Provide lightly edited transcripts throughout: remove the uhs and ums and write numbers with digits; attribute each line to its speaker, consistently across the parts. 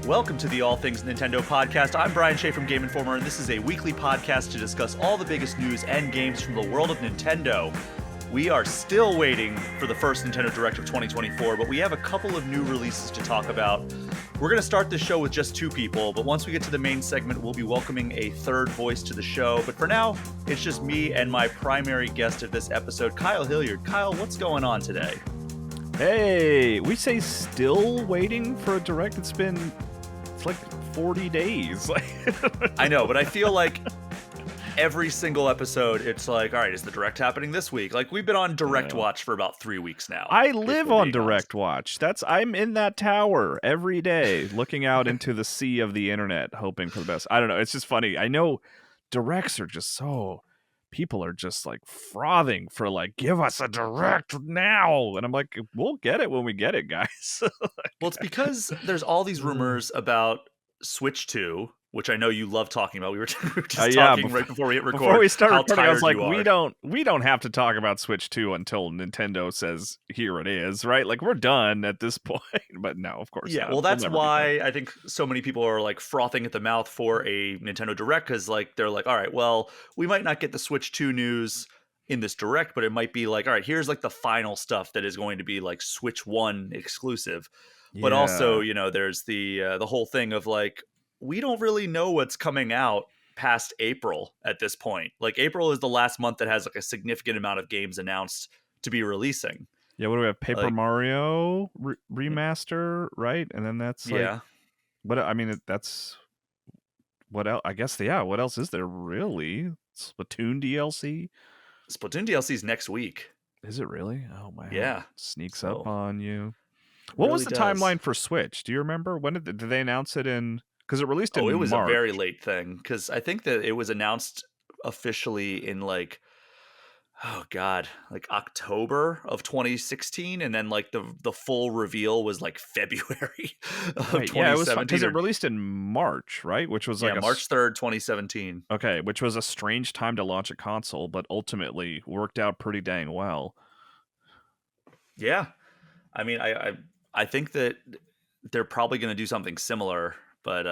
Speaker 1: Welcome to the All Things Nintendo podcast. I'm Brian Shea from Game Informer, and this is a weekly podcast to discuss all the biggest news and games from the world of Nintendo. We are still waiting for the first Nintendo Direct of 2024, but we have a couple of new releases to talk about. We're going to start this show with just two people, but once we get to the main segment, we'll be welcoming a third voice to the show. But for now, it's just me and my primary guest of this episode, Kyle Hilliard. Kyle, what's going on today?
Speaker 2: Hey, we say still waiting for a Direct. It's like 40 days.
Speaker 1: I know, but I feel like every single episode, it's like, all right, is the Direct happening this week? Like, we've been on Direct Watch for about 3 weeks now.
Speaker 2: I live on Direct Watch. I'm in that tower every day, looking out into the sea of the internet, hoping for the best. I don't know. It's just funny. I know Directs are just so... People are just like frothing for like, give us a Direct now. And I'm like, we'll get it when we get it, guys.
Speaker 1: Well, it's because there's all these rumors about Switch 2, which I know you love talking about. We were just talking right before we hit record.
Speaker 2: Before we started recording, I was like, we don't have to talk about Switch 2 until Nintendo says, here it is, right? Like, we're done at this point. But no, of course not.
Speaker 1: Well, that's why I think so many people are like frothing at the mouth for a Nintendo Direct, because like they're like, all right, well, we might not get the Switch 2 news in this Direct, but it might be like, all right, here's like the final stuff that is going to be like Switch 1 exclusive. Yeah. But also, you know, there's the whole thing of like, we don't really know what's coming out past April at this point. Like, April is the last month that has like a significant amount of games announced to be releasing.
Speaker 2: Yeah, what do we have? Paper Mario remaster, right? And then that's like,
Speaker 1: yeah.
Speaker 2: But I mean, that's what else? I guess what else is there really? Splatoon DLC.
Speaker 1: Splatoon DLC is next week.
Speaker 2: Is it really? Oh man,
Speaker 1: yeah,
Speaker 2: sneaks up on you. What was the timeline for Switch? Do you remember? When did they announce it in? Because it released in March.
Speaker 1: It was a very late thing. Because I think that it was announced officially in like, like October of 2016, and then like the full reveal was like February of 2017.
Speaker 2: Yeah, it was because it released in March, right? Which was like
Speaker 1: March 3rd, 2017.
Speaker 2: Okay, which was a strange time to launch a console, but ultimately worked out pretty dang well.
Speaker 1: Yeah, I mean, I think that they're probably going to do something similar. But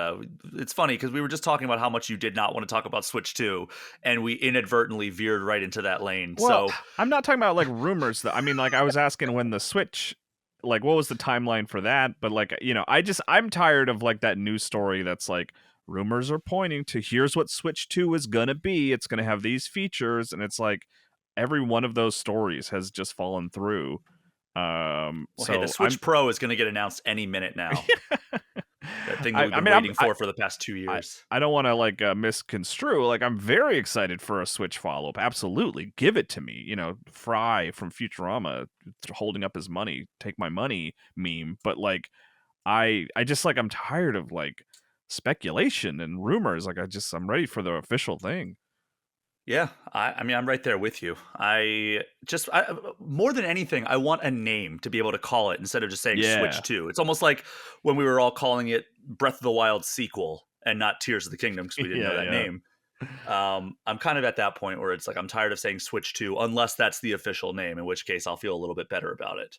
Speaker 1: it's funny because we were just talking about how much you did not want to talk about Switch 2, and we inadvertently veered right into that lane.
Speaker 2: Well, so I'm not talking about like rumors. Though. I mean, like I was asking when the Switch, like what was the timeline for that? But like, you know, I'm tired of like that news story that's like rumors are pointing to here's what Switch 2 is gonna be. It's gonna have these features, and it's like every one of those stories has just fallen through.
Speaker 1: So the Switch Pro is going to get announced any minute now. That thing that we've been waiting for the past 2 years.
Speaker 2: I don't want to like misconstrue. Like, I'm very excited for a Switch follow-up. Absolutely, give it to me. You know, Fry from Futurama holding up his money, take my money meme. But like, I just like I'm tired of like speculation and rumors. Like I'm ready for the official thing.
Speaker 1: Yeah, I mean, I'm right there with you. I more than anything, I want a name to be able to call it instead of just saying Switch 2. It's almost like when we were all calling it Breath of the Wild sequel and not Tears of the Kingdom because we didn't know that name. I'm kind of at that point where it's like I'm tired of saying Switch 2 unless that's the official name, in which case I'll feel a little bit better about it.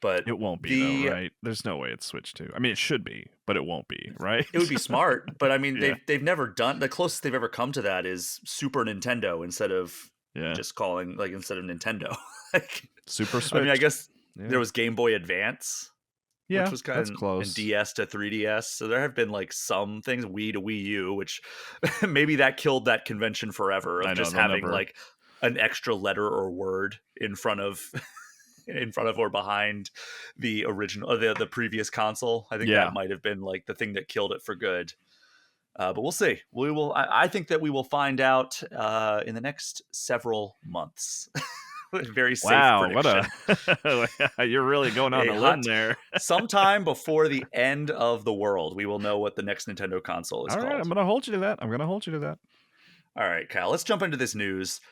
Speaker 1: But
Speaker 2: it won't be though, right? There's no way it's Switch 2. I mean, it should be, but it won't be, right?
Speaker 1: It would be smart, but I mean, they've never done the closest they've ever come to that is Super Nintendo instead of just calling instead of Nintendo. Like,
Speaker 2: Super Switch.
Speaker 1: I mean, I guess there was Game Boy Advance, which was kind of
Speaker 2: close,
Speaker 1: and DS to 3DS. So there have been like some things, Wii to Wii U, which maybe that killed that convention forever of just having like an extra letter or word in front of or behind the original, the previous console. I think that might have been like the thing that killed it for good. But we'll see. We will. I think that we will find out in the next several months. Very safe prediction.
Speaker 2: You're really going on a limb there.
Speaker 1: Sometime before the end of the world, we will know what the next Nintendo console is called.
Speaker 2: All right, I'm going to hold you to that.
Speaker 1: All right, Kyle, let's jump into this news.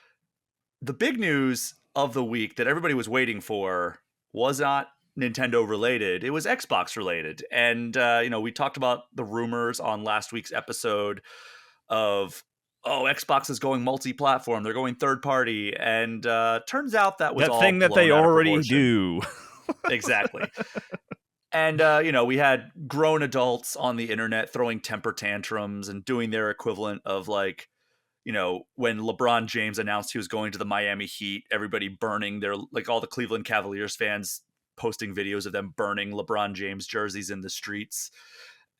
Speaker 1: The big news of the week that everybody was waiting for was not Nintendo related. It was Xbox related. And, we talked about the rumors on last week's episode of, Xbox is going multi-platform. They're going third party. And turns out that was all
Speaker 2: thing that they already do.
Speaker 1: Exactly. And, we had grown adults on the internet throwing temper tantrums and doing their equivalent of like, when LeBron James announced he was going to the Miami Heat, everybody burning like all the Cleveland Cavaliers fans posting videos of them burning LeBron James jerseys in the streets.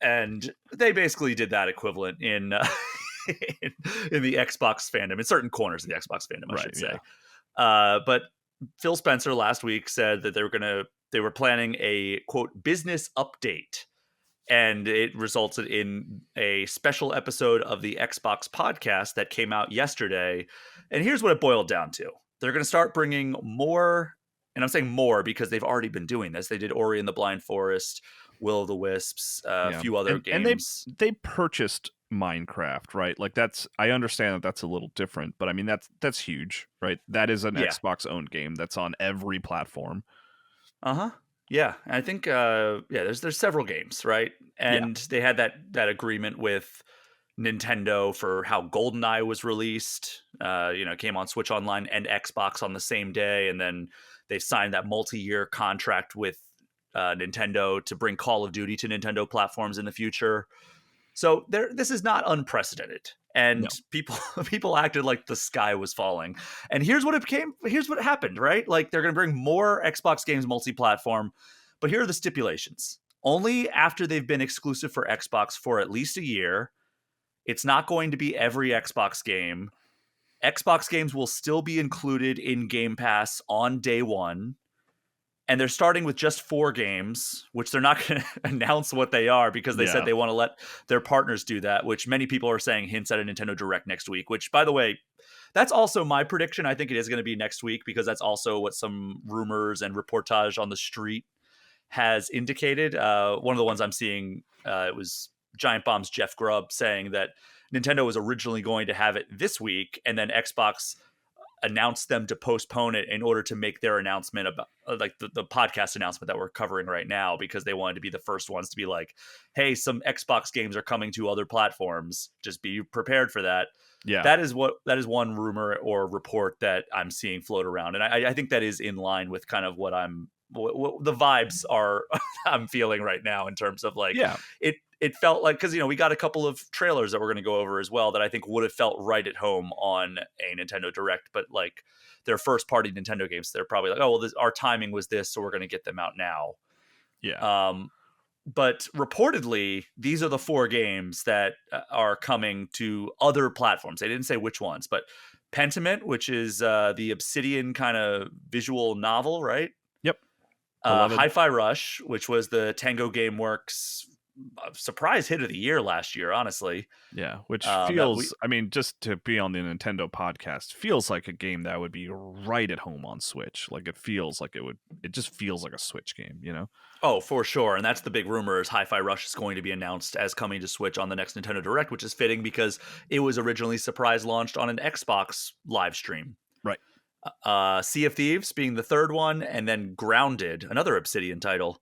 Speaker 1: And they basically did that equivalent in in the Xbox fandom, in certain corners of the Xbox fandom, I should say. But Phil Spencer last week said that they were planning a quote business update, and it resulted in a special episode of the Xbox podcast that came out yesterday. And here's what it boiled down to. They're going to start bringing more, and I'm saying more because they've already been doing this. They did Ori and the Blind Forest, Will of the Wisps, a few other games.
Speaker 2: And they purchased Minecraft, right? Like I understand that that's a little different, but I mean that's huge, right? That is an Xbox owned game that's on every platform.
Speaker 1: Yeah, and I think there's several games, right? And they had that agreement with Nintendo for how GoldenEye was released. It came on Switch Online and Xbox on the same day, and then they signed that multi-year contract with Nintendo to bring Call of Duty to Nintendo platforms in the future. So this is not unprecedented, and people acted like the sky was falling. And here's what happened, right? Like, they're going to bring more Xbox games multi-platform, but here are the stipulations. Only after they've been exclusive for Xbox for at least a year. It's not going to be every Xbox game. Xbox games will still be included in Game Pass on day one. And they're starting with just 4 games, which they're not going to announce what they are because they said they want to let their partners do that, which many people are saying hints at a Nintendo Direct next week, which, by the way, that's also my prediction. I think it is going to be next week because that's also what some rumors and reportage on the street has indicated. One of the ones I'm seeing, it was Giant Bomb's Jeff Grubb saying that Nintendo was originally going to have it this week, and then Xbox announced them to postpone it in order to make their announcement about like the podcast announcement that we're covering right now, because they wanted to be the first ones to be like, hey, some Xbox games are coming to other platforms. Just be prepared for that. Yeah, that is one rumor or report that I'm seeing float around. And I think that is in line with kind of what the vibes are I'm feeling right now in terms of like, it felt like, because we got a couple of trailers that we're going to go over as well that I think would have felt right at home on a Nintendo Direct, but like they're first party Nintendo games, they're probably like, oh well, our timing was this, so we're going to get them out now. But reportedly these are the 4 games that are coming to other platforms. They didn't say which ones, but Pentiment, which is the Obsidian kind of visual novel, right?
Speaker 2: Yep.
Speaker 1: Hi-Fi Rush, which was the Tango Gameworks surprise hit of the year last year, honestly.
Speaker 2: Yeah, which feels, I mean, just to be on the Nintendo podcast, feels like a game that would be right at home on Switch. Like, it just feels like a Switch game,
Speaker 1: Oh, for sure. And that's the big rumor, is Hi-Fi Rush is going to be announced as coming to Switch on the next Nintendo Direct, which is fitting because it was originally surprise launched on an Xbox live stream.
Speaker 2: Right.
Speaker 1: Sea of Thieves being the third one, and then Grounded, another Obsidian title,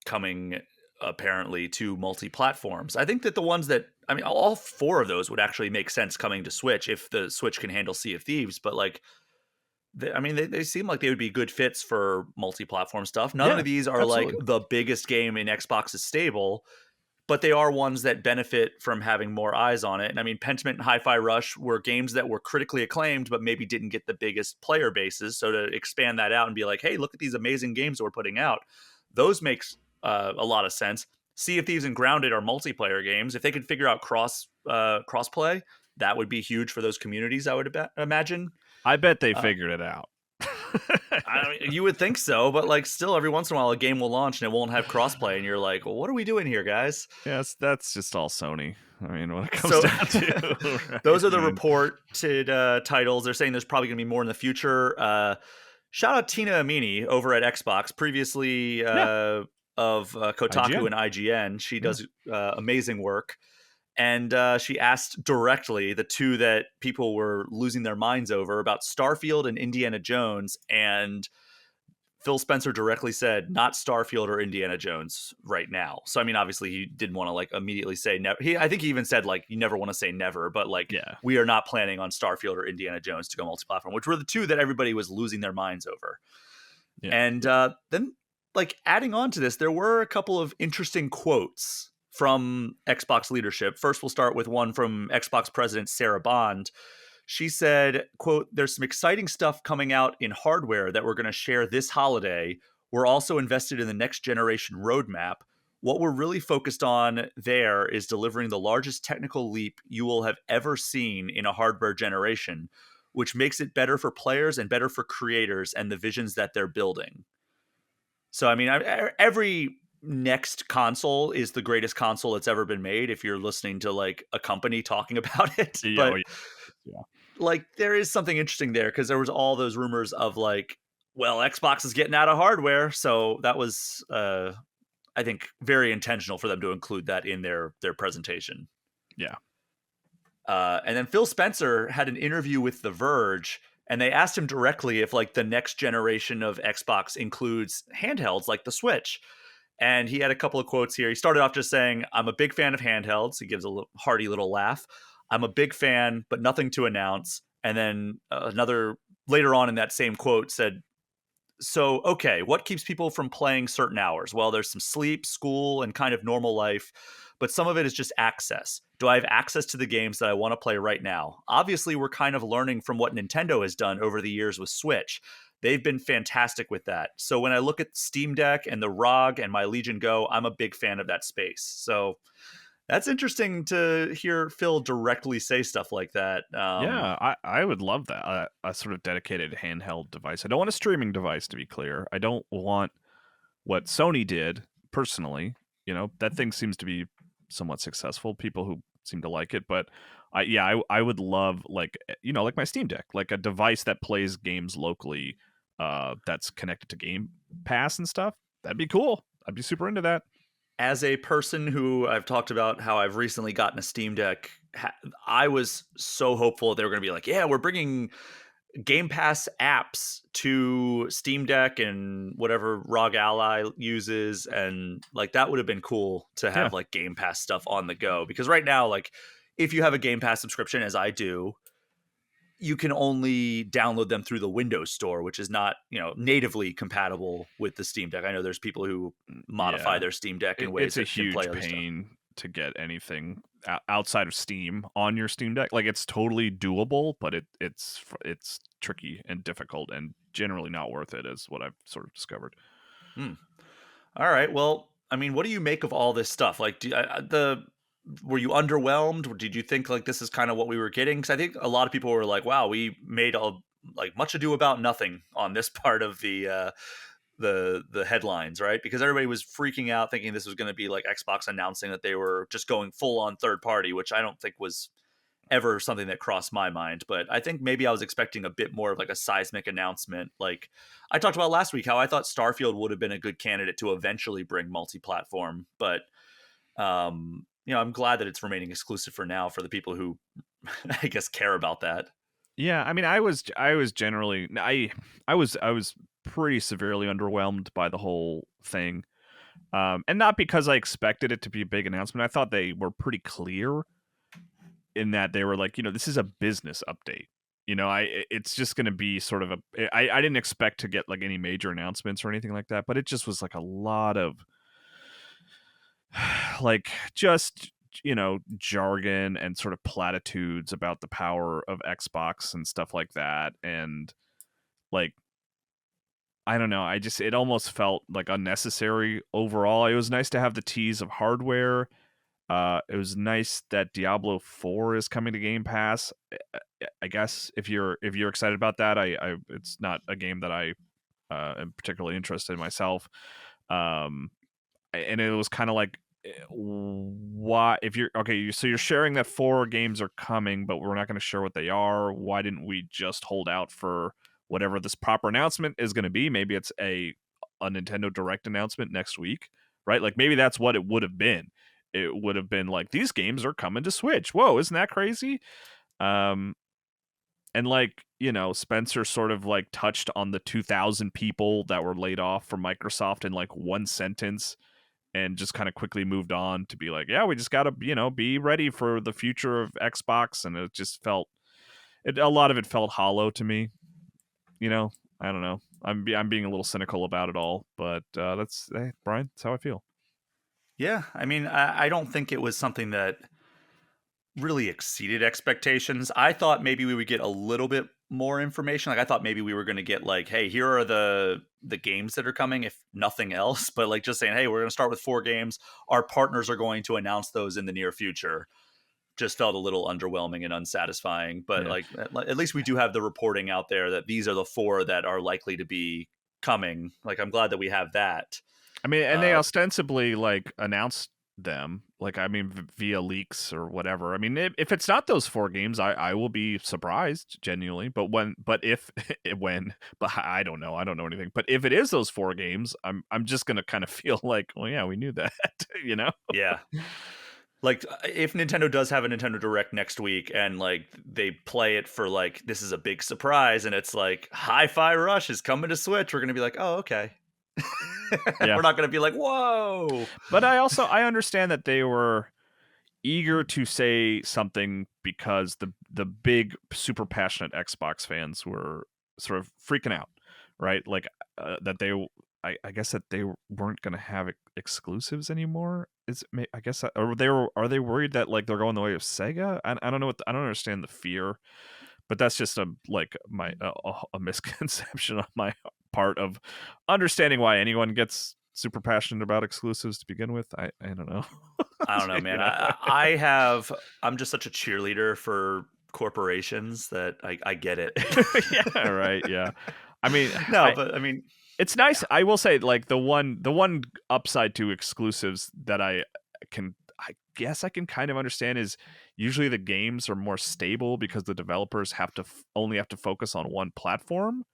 Speaker 1: coming apparently to multi-platforms. I think that the ones that, I mean, all 4 of those would actually make sense coming to Switch if the Switch can handle Sea of Thieves, but like, they seem like they would be good fits for multi-platform stuff. None of these are like the biggest game in Xbox's stable, but they are ones that benefit from having more eyes on it. And I mean, Pentiment and Hi-Fi Rush were games that were critically acclaimed, but maybe didn't get the biggest player bases. So to expand that out and be like, hey, look at these amazing games that we're putting out, those makes a lot of sense. Sea of Thieves and Grounded are multiplayer games. If they could figure out cross-play, that would be huge for those communities, I would imagine.
Speaker 2: I bet they figured it out.
Speaker 1: I mean, you would think so, but like, still, every once in a while, a game will launch and it won't have crossplay, and you're like, well, what are we doing here, guys?
Speaker 2: Yes, that's just all Sony. I mean, when it comes down to
Speaker 1: right? Those are the reported titles. They're saying there's probably going to be more in the future. Shout out Tina Amini over at Xbox, previously of Kotaku IGN. And IGN. She does amazing work. And she asked directly the 2 that people were losing their minds over about Starfield and Indiana Jones. And Phil Spencer directly said, not Starfield or Indiana Jones right now. So, I mean, obviously he didn't want to like immediately say never. I think he even said like, you never want to say never, but like, we are not planning on Starfield or Indiana Jones to go multi-platform, which were the 2 that everybody was losing their minds over. Yeah. And then like adding on to this, there were a couple of interesting quotes from Xbox leadership. First, we'll start with one from Xbox president Sarah Bond. She said, quote, "There's some exciting stuff coming out in hardware that we're going to share this holiday. We're also invested in the next generation roadmap. What we're really focused on there is delivering the largest technical leap you will have ever seen in a hardware generation, which makes it better for players and better for creators and the visions that they're building." So, I mean, every next console is the greatest console that's ever been made if you're listening to like a company talking about it.
Speaker 2: Yeah,
Speaker 1: But
Speaker 2: yeah.
Speaker 1: like, there is something interesting there because there was all those rumors of like, well, Xbox is getting out of hardware. So that was, I think, very intentional for them to include that in their presentation.
Speaker 2: Yeah.
Speaker 1: And then Phil Spencer had an interview with The Verge, and they asked him directly if like the next generation of Xbox includes handhelds like the Switch. And he had a couple of quotes here. He started off just saying, "I'm a big fan of handhelds." He gives a hearty little laugh. "I'm a big fan, but nothing to announce." And then another later on in that same quote said, "So, okay, what keeps people from playing certain hours? Well, there's some sleep, school, and kind of normal life, but some of it is just access. Do I have access to the games that I want to play right now? Obviously, we're kind of learning from what Nintendo has done over the years with Switch. They've been fantastic with that. So when I look at Steam Deck and the ROG and my Legion Go, I'm a big fan of that space." So that's interesting to hear Phil directly say stuff like that.
Speaker 2: Yeah, I would love that. A sort of dedicated handheld device. I don't want a streaming device, to be clear. I don't want what Sony did personally. You know, that thing seems to be somewhat successful. People who seem to like it, but I would love like like my Steam Deck, like a device that plays games locally, that's connected to Game Pass and stuff. That'd be cool. I'd be super into that.
Speaker 1: As a person who I've talked about how I've recently gotten a Steam Deck, I was so hopeful that they were going to be like, yeah, we're bringing Game Pass apps to Steam Deck and whatever ROG Ally uses. And like, that would have been cool to
Speaker 2: Yeah.
Speaker 1: have like Game Pass stuff on the go. Because right now, like, if you have a Game Pass subscription, as I do, you can only download them through the Windows Store, which is not, natively compatible with the Steam Deck. I know there's people who modify
Speaker 2: Yeah.
Speaker 1: their Steam Deck in ways
Speaker 2: It's a
Speaker 1: that can play
Speaker 2: huge
Speaker 1: other stuff.
Speaker 2: pain to get anything outside of Steam on your Steam Deck. Like it's totally doable, but it's tricky and difficult and generally not worth it, is what I've sort of discovered.
Speaker 1: Hmm. All right. Well, I mean, what do you make of all this stuff? Like, were you underwhelmed? Did you think like this is kind of what we were getting? Because I think a lot of people were like, "Wow, we made like much ado about nothing on this part of the headlines," right? Because everybody was freaking out, thinking this was going to be like Xbox announcing that they were just going full on third party, which I don't think was ever something that crossed my mind. But I think maybe I was expecting a bit more of like a seismic announcement. Like I talked about last week, how I thought Starfield would have been a good candidate to eventually bring multi-platform, but I'm glad that it's remaining exclusive for now for the people who I guess care about that.
Speaker 2: Yeah, I mean, I was generally I was pretty severely underwhelmed by the whole thing. And not because I expected it to be a big announcement. I thought they were pretty clear in that they were like, this is a business update. It's just going to be sort of I didn't expect to get like any major announcements or anything like that, but it just was like a lot of like just jargon and sort of platitudes about the power of Xbox and stuff like that. And like, I don't know, it almost felt like unnecessary overall. It was nice to have the tease of hardware. It was nice that Diablo 4 is coming to Game Pass. I guess if you're excited about that, I it's not a game that I am particularly interested in myself. And it was kind of like, why, if you're okay, so you're sharing that 4 games are coming, but we're not going to share what they are. Why didn't we just hold out for whatever this proper announcement is going to be? Maybe it's a Nintendo Direct announcement next week, right? Like maybe that's what it would have been. It would have been like, these games are coming to Switch. Whoa, isn't that crazy? And like, Spencer sort of like touched on the 2,000 people that were laid off from Microsoft in like one sentence, and just kind of quickly moved on to be like, yeah, we just got to, be ready for the future of Xbox. And it just a lot of it felt hollow to me. I don't know. I'm being a little cynical about it all, but that's Brian. That's how I feel.
Speaker 1: Yeah, I mean, I don't think it was something that really exceeded expectations. I thought maybe we would get a little bit more information. Like I thought maybe we were going to get like, hey, here are the games that are coming, if nothing else. But like just saying, hey, we're going to start with 4 games. Our partners are going to announce those in the near future. Just felt a little underwhelming and unsatisfying. But
Speaker 2: Yeah.
Speaker 1: like at least we do have the reporting out there that these are the 4 that are likely to be coming. Like I'm glad that we have that.
Speaker 2: I mean, and they ostensibly like announced them, like I mean, via leaks or whatever. I mean, if it's not those 4 games, I will be surprised genuinely. But I don't know, I don't know anything. But if it is those 4 games, I'm just gonna kind of feel like, well, yeah, we knew that, you know?
Speaker 1: Yeah. Like if Nintendo does have a Nintendo Direct next week and like they play it for like this is a big surprise and it's like Hi-Fi Rush is coming to Switch, we're gonna be like, oh okay.
Speaker 2: Yeah.
Speaker 1: We're not gonna be like, whoa.
Speaker 2: But I understand that they were eager to say something because the big super passionate Xbox fans were sort of freaking out, right? Like that they I guess that they weren't going to have exclusives anymore. I guess are they worried that like they're going the way of Sega? I don't know I don't understand the fear, but that's just a like my a misconception on my part of understanding why anyone gets super passionate about exclusives to begin with. I don't know.
Speaker 1: I don't know, man.
Speaker 2: You know?
Speaker 1: I'm just such a cheerleader for corporations that I get it.
Speaker 2: Yeah, right. Yeah. I mean,
Speaker 1: No, but I mean,
Speaker 2: it's nice.
Speaker 1: yeah.
Speaker 2: I will say, like the one upside to exclusives that I guess I can kind of understand is usually the games are more stable because the developers have to only have to focus on one platform.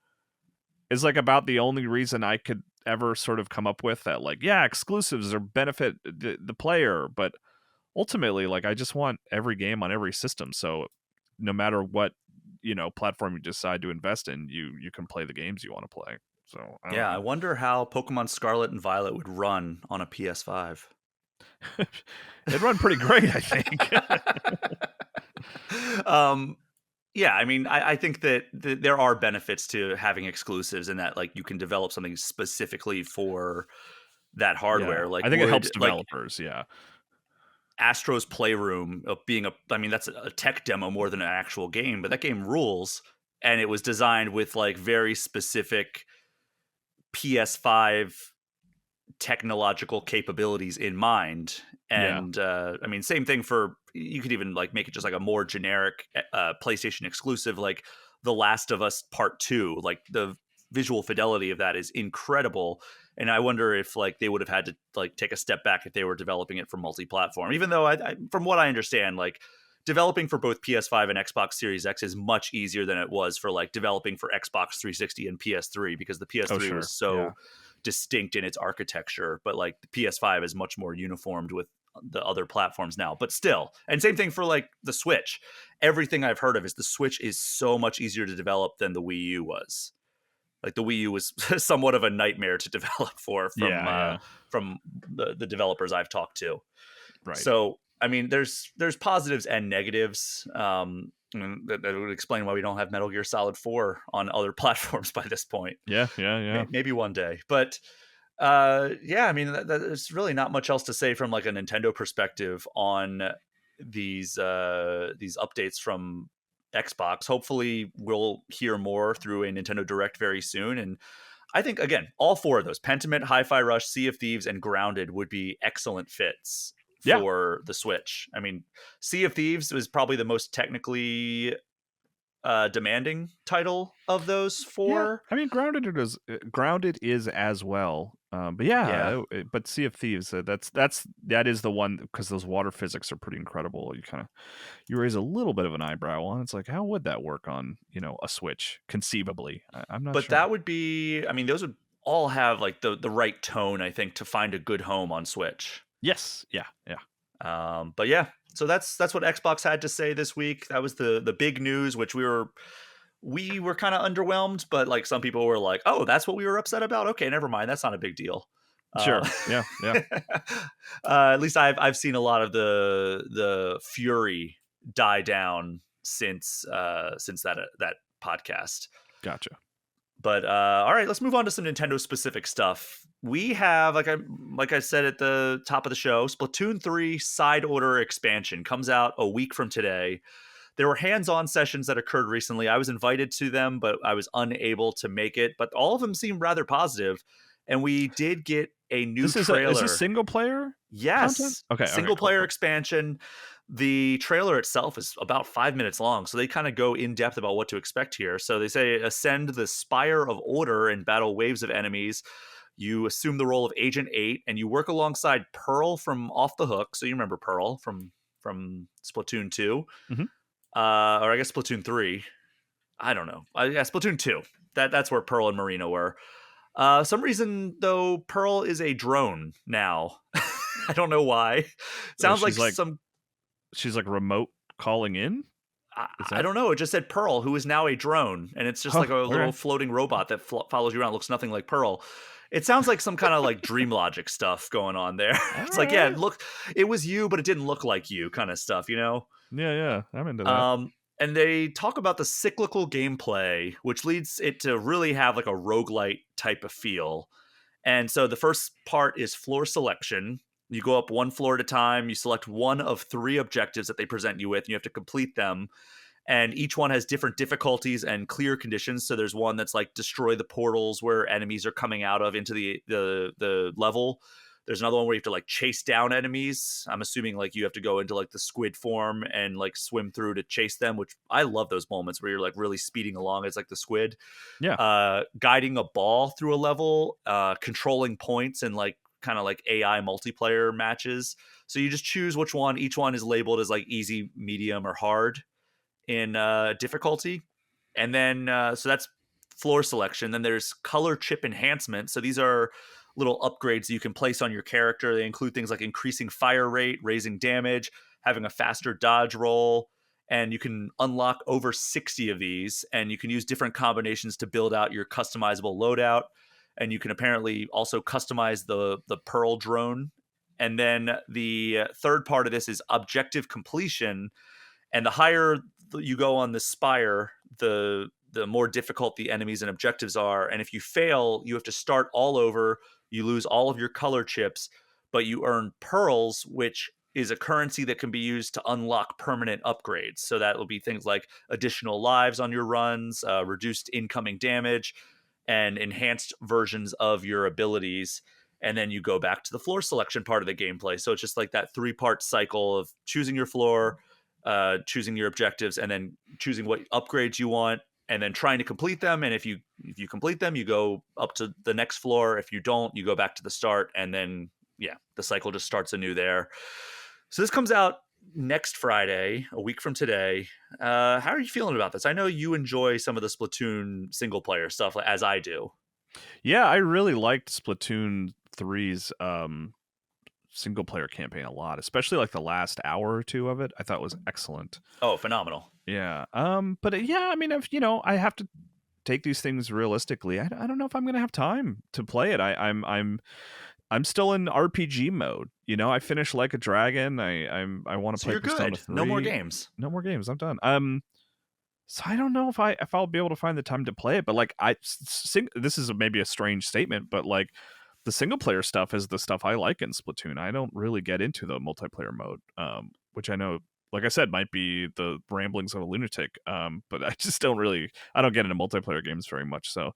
Speaker 2: Is like about the only reason I could ever sort of come up with that. Like, yeah, exclusives are benefit the player, but ultimately, like I just want every game on every system. So no matter what platform you decide to invest in, you can play the games you want to play. So I don't
Speaker 1: Yeah, I
Speaker 2: know.
Speaker 1: wonder how Pokemon Scarlet and Violet would run on a PS5.
Speaker 2: It'd run pretty great, I think.
Speaker 1: um yeah, I mean, I think that there are benefits to having exclusives in that like you can develop something specifically for that
Speaker 2: Yeah,
Speaker 1: hardware. Like
Speaker 2: I think it helps
Speaker 1: would like
Speaker 2: developers. Yeah,
Speaker 1: Astro's Playroom of being I mean, that's a tech demo more than an actual game, but that game rules. And it was designed with like very specific PS5 technological capabilities in mind.
Speaker 2: yeah,
Speaker 1: And I mean, same thing for you could even like make it just like a more generic PlayStation exclusive, like The Last of Us Part 2. Like the visual fidelity of that is incredible. And I wonder if like they would have had to like take a step back if they were developing it for multi-platform. Even though from what I understand, like developing for both PS5 and Xbox Series X is much easier than it was for like developing for Xbox 360 and PS3 because the
Speaker 2: oh
Speaker 1: PS3 was
Speaker 2: sure,
Speaker 1: so
Speaker 2: yeah,
Speaker 1: distinct in its architecture, but like the PS5 is much more uniformed with the other platforms now. But still, and same thing for like the Switch. Everything I've heard of is the Switch is so much easier to develop than the Wii U was. Like the Wii U was somewhat of a nightmare to develop for
Speaker 2: yeah, yeah,
Speaker 1: from the developers I've talked to.
Speaker 2: right,
Speaker 1: So I mean, there's positives and negatives. That would explain why we don't have Metal Gear Solid 4 on other platforms by this point.
Speaker 2: yeah, yeah, yeah,
Speaker 1: Maybe one day, but yeah, I mean, there's really not much else to say from like a Nintendo perspective on these updates from Xbox. Hopefully, we'll hear more through a Nintendo Direct very soon, and I think again, all 4 of those Pentiment, Hi-Fi Rush, Sea of Thieves, and Grounded would be excellent fits
Speaker 2: yeah.
Speaker 1: for the Switch. I mean, Sea of Thieves was probably the most technically demanding title of those
Speaker 2: Yeah,
Speaker 1: 4.
Speaker 2: I mean, Grounded is as well. But
Speaker 1: Yeah,
Speaker 2: yeah, but Sea of Thieves, that is the one because those water physics are pretty incredible. You raise a little bit of an eyebrow on. It's like, how would that work on a Switch conceivably? I'm not
Speaker 1: but
Speaker 2: sure.
Speaker 1: that would be, I mean, those would all have like the right tone, I think, to find a good home on Switch.
Speaker 2: Yes, yeah, yeah,
Speaker 1: But yeah, so that's what Xbox had to say this week. That was the big news, which we were kind of underwhelmed, but like some people were like, "Oh, that's what we were upset about." Okay, never mind. That's not a big deal. Uh,
Speaker 2: sure, yeah, yeah,
Speaker 1: at least I've seen a lot of the fury die down since that podcast.
Speaker 2: gotcha.
Speaker 1: But all right, let's move on to some Nintendo specific stuff. We have, like I said at the top of the show, Splatoon 3 Side Order expansion comes out a week from today. There were hands-on sessions that occurred recently. I was invited to them, but I was unable to make it. But all of them seemed rather positive, and we did get a new
Speaker 2: Is this
Speaker 1: trailer.
Speaker 2: single player content?
Speaker 1: Yes,
Speaker 2: Okay,
Speaker 1: single
Speaker 2: cool,
Speaker 1: player
Speaker 2: cool.
Speaker 1: expansion. The trailer itself is about 5 minutes long, so they kind of go in depth about what to expect here. So they say ascend the Spire of Order and battle waves of enemies. You assume the role of Agent 8, and you work alongside Pearl from Off the Hook. So you remember Pearl from Splatoon 2,
Speaker 2: Mhm.
Speaker 1: or I guess Splatoon 3. I don't know. Yeah, Splatoon 2. That's where Pearl and Marina were. Some reason though, Pearl is a drone now. I don't know why. Sounds like
Speaker 2: She's like
Speaker 1: some.
Speaker 2: remote calling in. Is
Speaker 1: I
Speaker 2: that?
Speaker 1: don't know. It just said Pearl, who is now a drone, and it's just
Speaker 2: Oh,
Speaker 1: like a little
Speaker 2: okay.
Speaker 1: floating robot that follows you around. Looks nothing like Pearl. It sounds like some kind of like dream logic stuff going on there.
Speaker 2: All
Speaker 1: It's like, yeah,
Speaker 2: right.
Speaker 1: look, it was you, but it didn't look like you, kind of stuff, you know.
Speaker 2: Yeah, yeah. I'm into that.
Speaker 1: Um, and they talk about the cyclical gameplay, which leads it to really have like a roguelite type of feel. And so the first part is floor selection. You go up one floor at a time. You select one of three objectives that they present you with, and you have to complete them. And each one has different difficulties and clear conditions. So there's one that's like destroy the portals where enemies are coming out of into the level. There's another one where you have to like chase down enemies. I'm assuming like you have to go into like the squid form and like swim through to chase them, which I love those moments where you're like really speeding along as like the squid.
Speaker 2: Yeah.
Speaker 1: Guiding a ball through a level, controlling points and like kind of like AI multiplayer matches. So you just choose which one. Each one is labeled as like easy, medium, or hard in difficulty. And then, so that's floor selection. Then there's color chip enhancement. So these are little upgrades you can place on your character. They include things like increasing fire rate, raising damage, having a faster dodge roll. And you can unlock over 60 of these, and you can use different combinations to build out your customizable loadout. And you can apparently also customize the Pearl drone. And then the third part of this is objective completion, and the higher you go on the spire, the more difficult the enemies and objectives are. And if you fail, you have to start all over. You lose all of your color chips, but you earn pearls, which is a currency that can be used to unlock permanent upgrades. So that will be things like additional lives on your runs, reduced incoming damage, and enhanced versions of your abilities. And then you go back to the floor selection part of the gameplay. So it's just like that 3-part cycle of choosing your floor, choosing your objectives, and then choosing what upgrades you want, and then trying to complete them. And if you complete them, you go up to the next floor. If you don't, you go back to the start, and then yeah, the cycle just starts anew there. So this comes out next Friday, a week from today. How are you feeling about this? I know you enjoy some of the Splatoon single player stuff, as I do.
Speaker 2: Yeah, I really liked Splatoon 3's single player campaign a lot, especially like the last hour or two of it. I thought was excellent.
Speaker 1: Oh, phenomenal.
Speaker 2: Yeah. But yeah, I mean, if I have to take these things realistically, I don't know if I'm gonna have time to play it. I'm still in RPG mode. I finished Like a Dragon. I want to
Speaker 1: So
Speaker 2: play
Speaker 1: you're
Speaker 2: Persona
Speaker 1: good. No more
Speaker 2: 3.
Speaker 1: games.
Speaker 2: No more games. I'm done. So I don't know if I'll be able to find the time to play it. But like this is maybe a strange statement, but like the single player stuff is the stuff I like in Splatoon. I don't really get into the multiplayer mode, which I know, like I said, might be the ramblings of a lunatic. But I just don't really, I don't get into multiplayer games very much. So,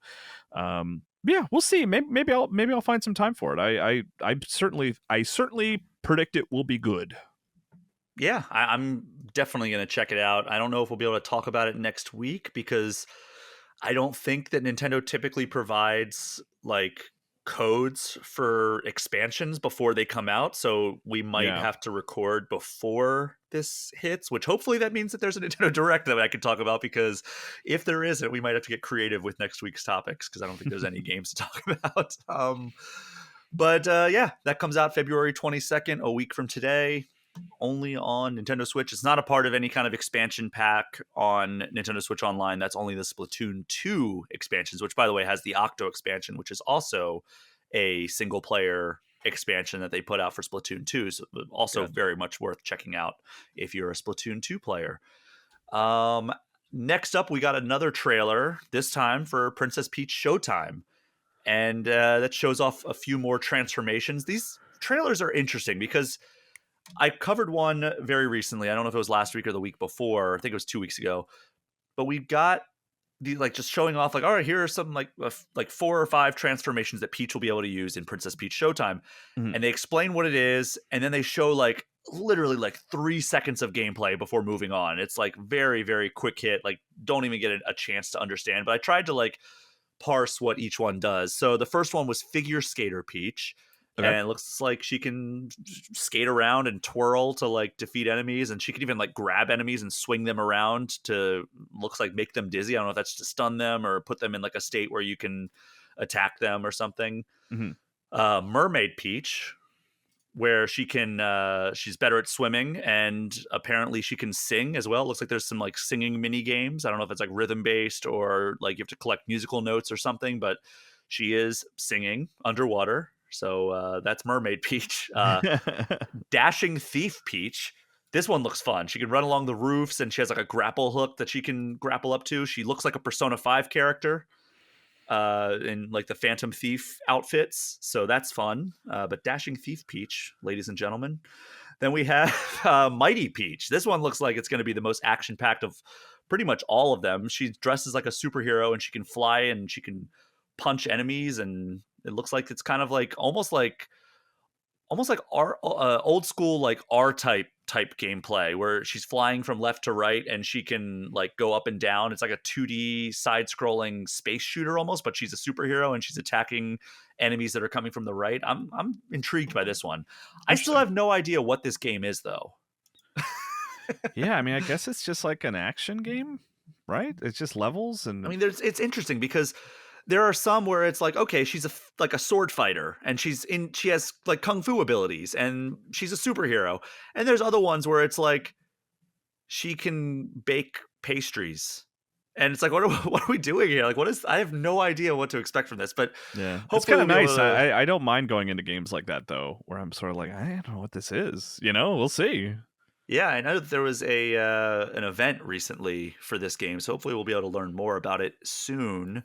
Speaker 2: yeah, we'll see. Maybe I'll find some time for it. I certainly predict it will be good.
Speaker 1: Yeah, I'm definitely going to check it out. I don't know if we'll be able to talk about it next week because I don't think that Nintendo typically provides like codes for expansions before they come out. So we might
Speaker 2: Yeah.
Speaker 1: have to record before this hits, which hopefully that means that there's a Nintendo Direct that I can talk about, because if there isn't, we might have to get creative with next week's topics because I don't think there's any games to talk about. But yeah, that comes out February 22nd, a week from today, only on Nintendo Switch. It's not a part of any kind of expansion pack on Nintendo Switch Online. That's only the Splatoon 2 expansions, which, by the way, has the Octo expansion, which is also a single player expansion that they put out for Splatoon 2. So also
Speaker 2: Gotcha.
Speaker 1: very much worth checking out if you're a Splatoon 2 player. Um, next up, we got another trailer, this time for Princess Peach Showtime. And that shows off a few more transformations. These trailers are interesting because I covered one very recently. I don't know if it was last week or the week before. I think it was 2 weeks ago. But we got the like just showing off like, all right, here are some like 4 or 5 transformations that Peach will be able to use in Princess Peach Showtime.
Speaker 2: Mhm.
Speaker 1: And they explain what it is, and then they show like literally like 3 seconds of gameplay before moving on. It's like very, very quick hit, like don't even get a chance to understand. But I tried to like parse what each one does. So the first one was Figure Skater Peach,
Speaker 2: Okay.
Speaker 1: and it looks like she can skate around and twirl to like defeat enemies, and she can even like grab enemies and swing them around to looks like make them dizzy. I don't know if that's to stun them or put them in like a state where you can attack them or something.
Speaker 2: Mhm.
Speaker 1: Mermaid Peach, where she can she's better at swimming, and apparently she can sing as well. It looks like there's some like singing mini games. I don't know if it's like rhythm based or like you have to collect musical notes or something, but she is singing underwater. So that's Mermaid Peach. Dashing Thief Peach, this one looks fun. She can run along the roofs, and she has like a grapple hook that she can grapple up to. She looks like a Persona 5 character in like the Phantom Thief outfits. So that's fun. But Dashing Thief Peach, ladies and gentlemen. Then we have Mighty Peach. This one looks like it's going to be the most action packed of pretty much all of them. She dresses like a superhero, and she can fly, and she can punch enemies. And it looks like it's kind of like almost like R old school like R type gameplay where she's flying from left to right and she can like go up and down. It's like a 2D side scrolling space shooter almost, but she's a superhero and she's attacking enemies that are coming from the right. I'm intrigued by this one. I still have no idea what this game is though.
Speaker 2: Yeah, I mean, I guess it's just like an action game, right? It's just levels and
Speaker 1: I mean, it's interesting because there are some where it's like, okay, she's like a sword fighter and she has like kung fu abilities and she's a superhero. And there's other ones where it's like she can bake pastries. And it's like, what are we doing here? Like, I have no idea what to expect from this, but
Speaker 2: yeah, it's
Speaker 1: hopefully
Speaker 2: kind of
Speaker 1: we'll be
Speaker 2: nice.
Speaker 1: able to,
Speaker 2: I don't mind going into games like that though, where I'm sort of like, I don't know what this is. You know, we'll see.
Speaker 1: yeah, I know that there was an event recently for this game, so hopefully we'll be able to learn more about it soon.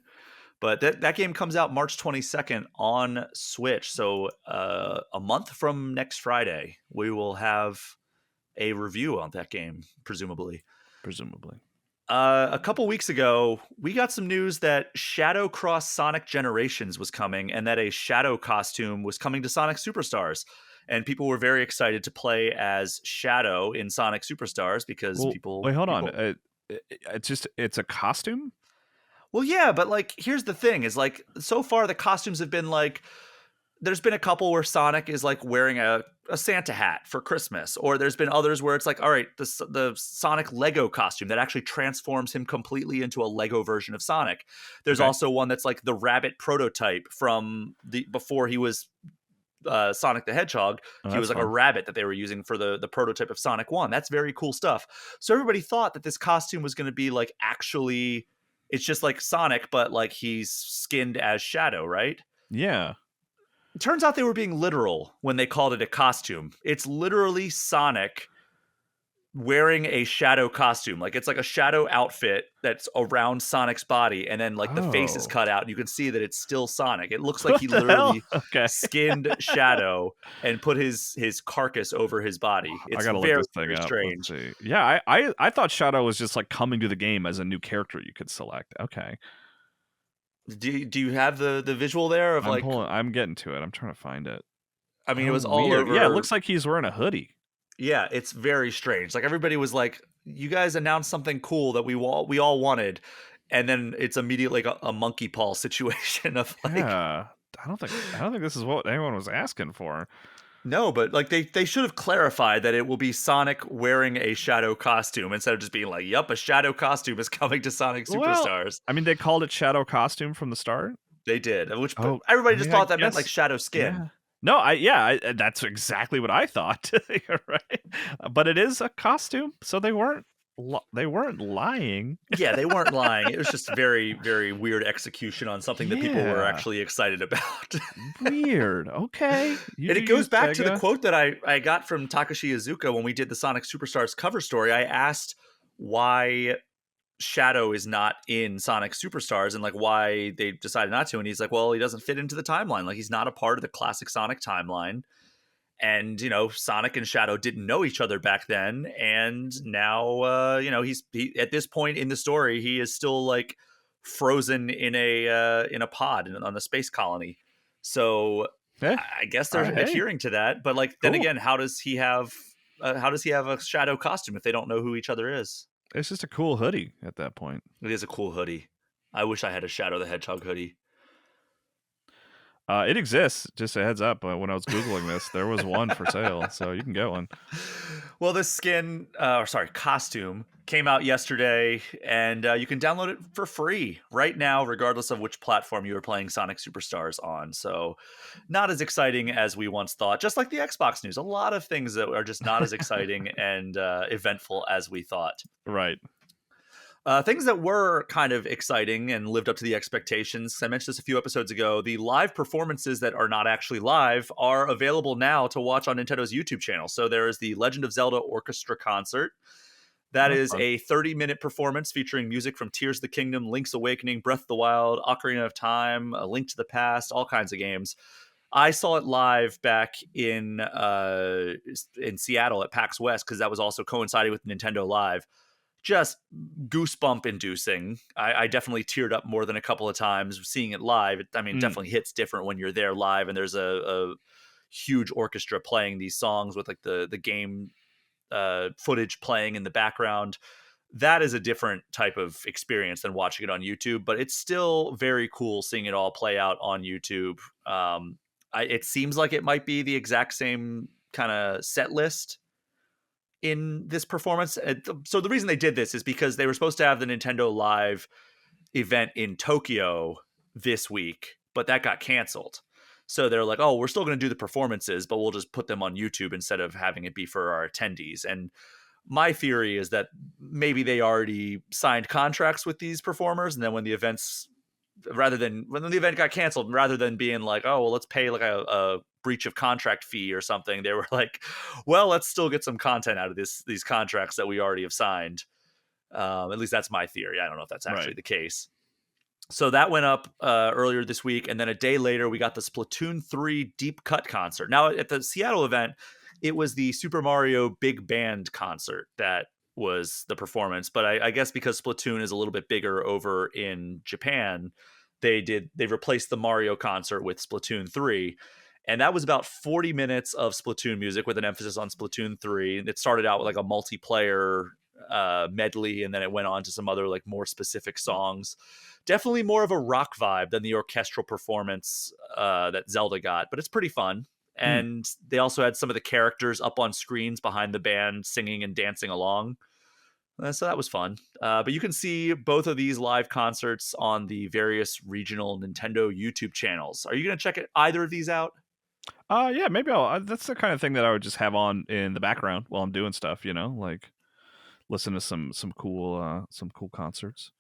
Speaker 1: But that game comes out March 22nd on Switch. So a month from next Friday, we will have a review on that game, presumably.
Speaker 2: Presumably.
Speaker 1: A couple weeks ago, we got some news that Shadow Cross Sonic Generations was coming and that a Shadow costume was coming to Sonic Superstars. And people were very excited to play as Shadow in Sonic Superstars because
Speaker 2: Wait, hold on. It's a costume?
Speaker 1: Well, yeah, but like, here's the thing: is like, so far the costumes have been like, there's been a couple where Sonic is like wearing a Santa hat for Christmas, or there's been others where it's like, all right, the Sonic Lego costume that actually transforms him completely into a Lego version of Sonic. There's also one that's like the rabbit prototype from before he was Sonic the Hedgehog. He was like a rabbit that they were using for the prototype of Sonic 1. That's very cool stuff. So everybody thought that this costume was going to be like actually. It's just like Sonic, but like he's skinned as Shadow, right?
Speaker 2: Yeah.
Speaker 1: It turns out they were being literal when they called it a costume. It's literally Sonic wearing a Shadow costume. Like it's like a Shadow outfit that's around Sonic's body, and then like the face is cut out and you can see that it's still Sonic. It looks like he literally skinned Shadow and put his carcass over his body. It's
Speaker 2: I gotta
Speaker 1: very,
Speaker 2: look this thing
Speaker 1: very
Speaker 2: up.
Speaker 1: strange.
Speaker 2: Let's see. Yeah, I thought Shadow was just like coming to the game as a new character you could select. Okay.
Speaker 1: Do you have the visual there of
Speaker 2: I'm getting to it. I'm trying to find it.
Speaker 1: I mean, it was all
Speaker 2: weird.
Speaker 1: over.
Speaker 2: Yeah, it looks like he's wearing a hoodie.
Speaker 1: Yeah, it's very strange. Like everybody was like, "You guys announced something cool that we all wanted," and then it's immediately like a monkey paw situation of like,
Speaker 2: yeah, I don't think this is what anyone was asking for.
Speaker 1: no, but like they should have clarified that it will be Sonic wearing a Shadow costume instead of just being like, "Yup, a Shadow costume is coming to Sonic Superstars."
Speaker 2: I mean, they called it Shadow costume from the start.
Speaker 1: They did, which everybody just thought that meant like Shadow skin.
Speaker 2: Yeah. No, that's exactly what I thought. You're right, but it is a costume, so they weren't lying.
Speaker 1: Yeah, they weren't lying. It was just very, very weird execution on something that people were actually excited about.
Speaker 2: Weird. Okay.
Speaker 1: And it goes back to the quote that I got from Takashi Iizuka when we did the Sonic Superstars cover story. I asked why Shadow is not in Sonic Superstars and like why they decided not to. And he's like, well, he doesn't fit into the timeline. Like he's not a part of the classic Sonic timeline. And Sonic and Shadow didn't know each other back then, and now he's at this point in the story he is still like frozen in a pod on the space colony. So
Speaker 2: Eh,
Speaker 1: I guess
Speaker 2: all
Speaker 1: they're
Speaker 2: right, hey,
Speaker 1: adhering to that, but like then
Speaker 2: cool.
Speaker 1: again, how does he have a Shadow costume if they don't know who each other is?
Speaker 2: It's just a cool hoodie at that point.
Speaker 1: It is a cool hoodie. I wish I had a Shadow the Hedgehog hoodie.
Speaker 2: It exists. Just a heads up. When I was googling this, there was one for sale, so you can get one.
Speaker 1: Well, this costume came out yesterday, and you can download it for free right now, regardless of which platform you are playing Sonic Superstars on. So, not as exciting as we once thought. Just like the Xbox news, a lot of things that are just not as exciting and eventful as we thought.
Speaker 2: Right.
Speaker 1: Things that were kind of exciting and lived up to the expectations. I mentioned this a few episodes ago. The live performances that are not actually live are available now to watch on Nintendo's YouTube channel. So there is the Legend of Zelda Orchestra concert. That
Speaker 2: That's
Speaker 1: is
Speaker 2: fun.
Speaker 1: a 30-minute performance featuring music from Tears of the Kingdom, Link's Awakening, Breath of the Wild, Ocarina of Time, A Link to the Past, all kinds of games. I saw it live back in Seattle at PAX West because that was also coinciding with Nintendo Live. Just goosebump inducing. I definitely teared up more than a couple of times seeing it live. I mean, definitely hits different when you're there live and there's a huge orchestra playing these songs with like the game footage playing in the background. That is a different type of experience than watching it on YouTube, but it's still very cool seeing it all play out on YouTube. It seems like it might be the exact same kind of set list in this performance. So the reason they did this is because they were supposed to have the Nintendo Live event in Tokyo this week, but that got canceled. So they're like, oh, we're still going to do the performances, but we'll just put them on YouTube instead of having it be for our attendees. And my theory is that maybe they already signed contracts with these performers, and then when the event got canceled, rather than being like, oh, well, let's pay like a breach of contract fee or something, they were like, well, let's still get some content out of these contracts that we already have signed. At least that's my theory. I don't know if that's actually the case. So that went up earlier this week, and then a day later, we got the Splatoon 3 Deep Cut concert. Now, at the Seattle event, it was the Super Mario Big Band concert that was the performance. But I guess because Splatoon is a little bit bigger over in Japan, they replaced the Mario concert with Splatoon 3. And that was about 40 minutes of Splatoon music with an emphasis on Splatoon 3. And it started out with like a multiplayer medley, and then it went on to some other like more specific songs. Definitely more of a rock vibe than the orchestral performance that Zelda got, but it's pretty fun. And they also had some of the characters up on screens behind the band singing and dancing along. So that was fun. But you can see both of these live concerts on the various regional Nintendo YouTube channels. Are you going to check either of these out?
Speaker 2: Yeah, maybe I'll. That's the kind of thing that I would just have on in the background while I'm doing stuff. Like listen to some cool concerts.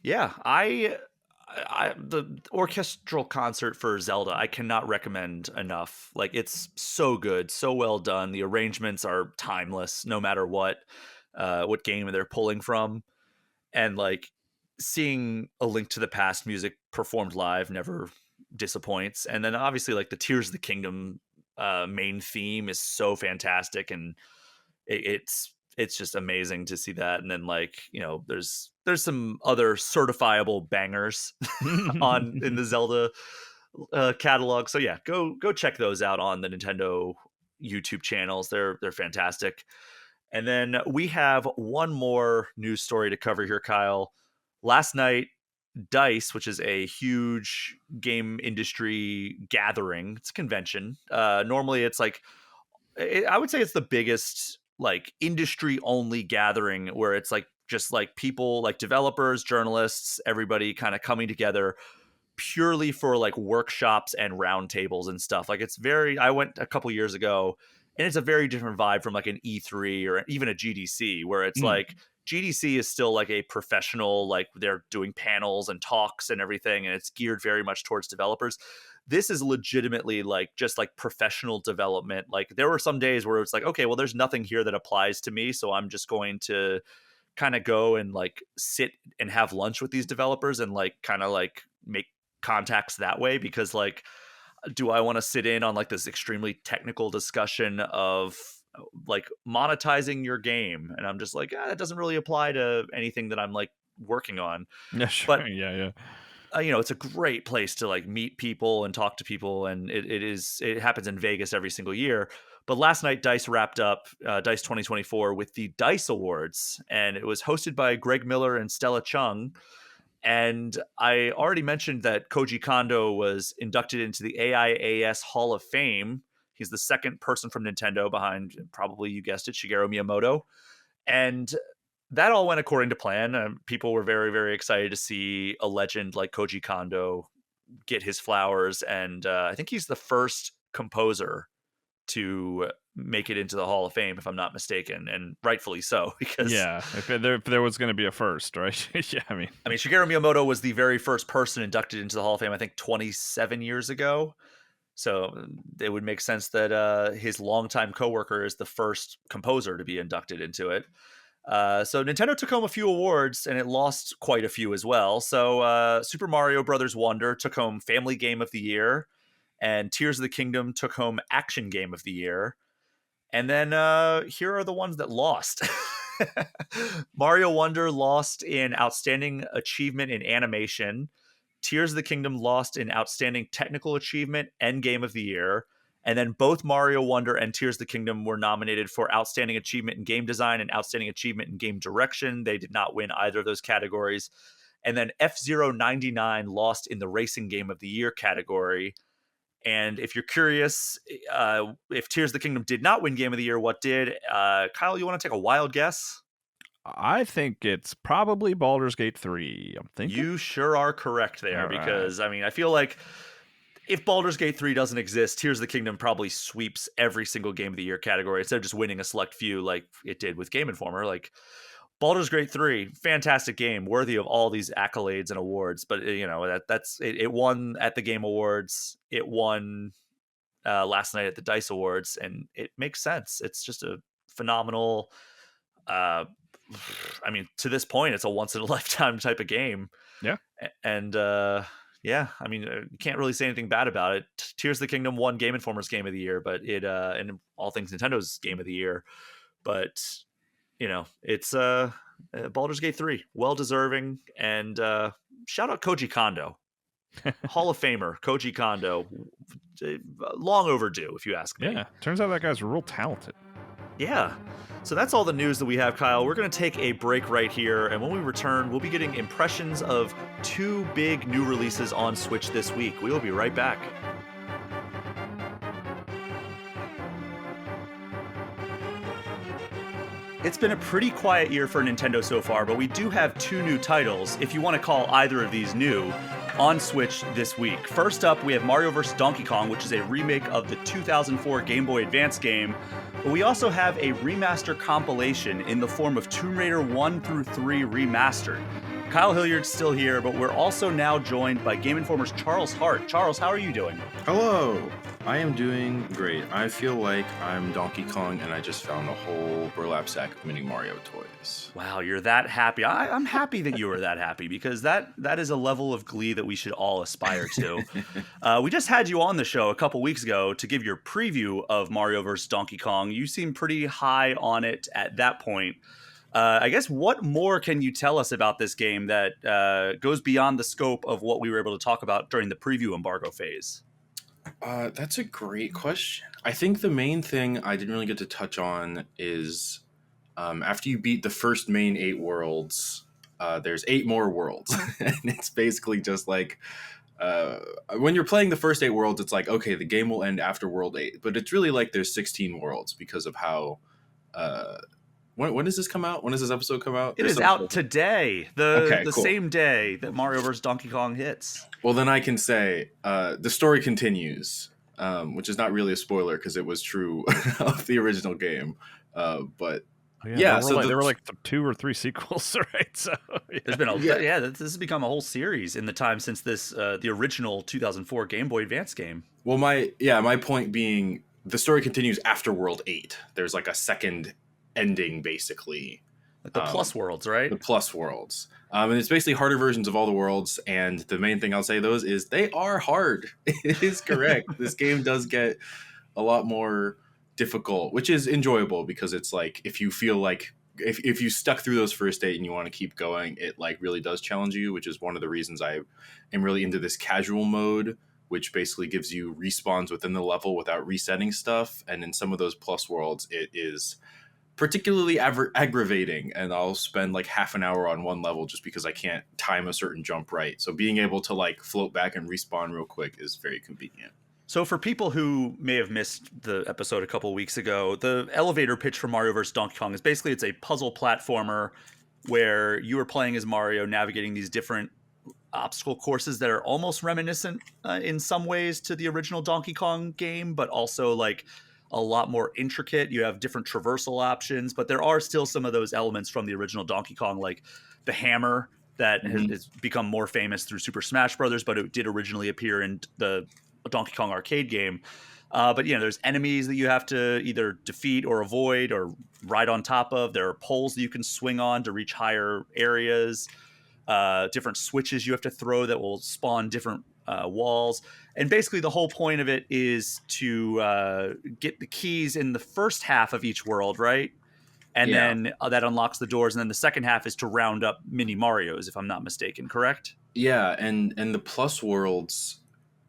Speaker 1: Yeah, the orchestral concert for Zelda, I cannot recommend enough. Like it's so good, so well done. The arrangements are timeless, no matter what game they're pulling from, and like seeing A Link to the Past music performed live never disappoints. And then obviously like the Tears of the Kingdom main theme is so fantastic, and it's just amazing to see that. And then like there's some other certifiable bangers in the Zelda catalog. So yeah, go check those out on the Nintendo YouTube channels. They're fantastic. And then we have one more news story to cover here, Kyle. Last night, DICE, which is a huge game industry gathering, it's a convention. Normally, it's like I would say it's the biggest like industry only gathering where it's like just like people like developers, journalists, everybody kind of coming together purely for like workshops and roundtables and stuff. Like I went a couple years ago, and it's a very different vibe from like an E3 or even a GDC, where it's like GDC is still like a professional, like they're doing panels and talks and everything, and it's geared very much towards developers. This is legitimately like just like professional development. Like there were some days where it's like, okay, well, there's nothing here that applies to me, so I'm just going to kind of go and like sit and have lunch with these developers and like kind of like make contacts that way, because like, do I want to sit in on like this extremely technical discussion of like monetizing your game? And I'm just like, that doesn't really apply to anything that I'm like working on.
Speaker 2: Yeah, sure.
Speaker 1: But
Speaker 2: Yeah.
Speaker 1: it's a great place to like meet people and talk to people, and it happens in Vegas every single year. But last night, DICE wrapped up DICE 2024 with the DICE Awards, and it was hosted by Greg Miller and Stella Chung. And I already mentioned that Koji Kondo was inducted into the AIAS Hall of Fame. He's the second person from Nintendo behind, probably you guessed it, Shigeru Miyamoto. And that all went according to plan. People were very, very excited to see a legend like Koji Kondo get his flowers. And I think he's the first composer to make it into the Hall of Fame, if I'm not mistaken, and rightfully so. Because
Speaker 2: if there was going to be a first, right? Yeah, I mean,
Speaker 1: Shigeru Miyamoto was the very first person inducted into the Hall of Fame, I think 27 years ago. So it would make sense that his longtime coworker is the first composer to be inducted into it. So Nintendo took home a few awards, and it lost quite a few as well. So Super Mario Brothers Wonder took home Family Game of the Year, and Tears of the Kingdom took home Action Game of the Year. And then here are the ones that lost. Mario Wonder lost in Outstanding Achievement in Animation. Tears of the Kingdom lost in Outstanding Technical Achievement and Game of the Year. And then both Mario Wonder and Tears of the Kingdom were nominated for Outstanding Achievement in Game Design and Outstanding Achievement in Game Direction. They did not win either of those categories. And then F-Zero 99 lost in the Racing Game of the Year category. And if you're curious, if Tears of the Kingdom did not win Game of the Year, what did? Kyle, you want to take a wild guess?
Speaker 2: I think it's probably Baldur's Gate 3. I'm thinking.
Speaker 1: You sure are correct there, because I feel like if Baldur's Gate 3 doesn't exist, Tears of the Kingdom probably sweeps every single Game of the Year category instead of just winning a select few like it did with Game Informer. Like Baldur's Gate 3, fantastic game, worthy of all these accolades and awards. But that's it won at the Game Awards. It won last night at the DICE Awards, and it makes sense. It's just a phenomenal. To this point, it's a once in a lifetime type of game.
Speaker 2: Yeah,
Speaker 1: and you can't really say anything bad about it. Tears of the Kingdom won Game Informer's Game of the Year, but it and all things Nintendo's Game of the Year, but. It's Baldur's Gate 3, well deserving, and shout out Koji Kondo, Hall of Famer Koji Kondo, long overdue if you ask me.
Speaker 2: Yeah, turns out that guy's real talented.
Speaker 1: Yeah, so that's all the news that we have, Kyle. We're going to take a break right here, and when we return, we'll be getting impressions of 2 big new releases on Switch this week. We will be right back. It's been a pretty quiet year for Nintendo so far, but we do have 2 new titles, if you want to call either of these new, on Switch this week. First up, we have Mario vs. Donkey Kong, which is a remake of the 2004 Game Boy Advance game, but we also have a remaster compilation in the form of Tomb Raider I-III Remastered. Kyle Hilliard's still here, but we're also now joined by Game Informer's Charles Hart. Charles, how are you doing?
Speaker 3: Hello. I am doing great. I feel like I'm Donkey Kong and I just found a whole burlap sack of mini Mario toys.
Speaker 1: Wow, you're that happy. I'm happy that you were that happy, because that is a level of glee that we should all aspire to. We just had you on the show a couple weeks ago to give your preview of Mario vs. Donkey Kong. You seemed pretty high on it at that point. I guess what more can you tell us about this game that goes beyond the scope of what we were able to talk about during the preview embargo phase?
Speaker 3: That's a great question. I think the main thing I didn't really get to touch on is after you beat the first main 8 worlds, there's 8 more worlds. And it's basically just like when you're playing the first 8 worlds, it's like, okay, the game will end after world 8. But it's really like there's 16 worlds because of how... When does this come out? When does this episode come out?
Speaker 1: It is out today, the same day that Mario vs. Donkey Kong hits.
Speaker 3: Well, then I can say the story continues, which is not really a spoiler because it was true of the original game. But
Speaker 2: there were like 2 or 3 sequels, right? So
Speaker 1: there's been this has become a whole series in the time since this the original 2004 Game Boy Advance game.
Speaker 3: Well, my point being, the story continues after World 8. There's like a second ending basically
Speaker 1: Like the plus worlds, right?
Speaker 3: The plus worlds. And it's basically harder versions of all the worlds. And the main thing I'll say those is they are hard. It is correct. This game does get a lot more difficult, which is enjoyable because it's like if you feel like if you stuck through those first 8 and you want to keep going, it like really does challenge you, which is one of the reasons I am really into this casual mode, which basically gives you respawns within the level without resetting stuff. And in some of those plus worlds, it is particularly aggravating, and I'll spend like half an hour on one level just because I can't time a certain jump right. So being able to like float back and respawn real quick is very convenient.
Speaker 1: So for people who may have missed the episode a couple weeks ago, the elevator pitch for Mario vs. Donkey Kong is basically it's a puzzle platformer where you are playing as Mario navigating these different obstacle courses that are almost reminiscent in some ways to the original Donkey Kong game, but also like a lot more intricate. You have different traversal options, but there are still some of those elements from the original Donkey Kong, like the hammer that has become more famous through Super Smash Brothers, but it did originally appear in the Donkey Kong arcade game. But there's enemies that you have to either defeat or avoid or ride on top of. There are poles that you can swing on to reach higher areas. Different switches you have to throw that will spawn different walls. And basically the whole point of it is to get the keys in the first half of each world, right? And then that unlocks the doors. And then the second half is to round up mini Marios, if I'm not mistaken, correct?
Speaker 3: Yeah, and the plus worlds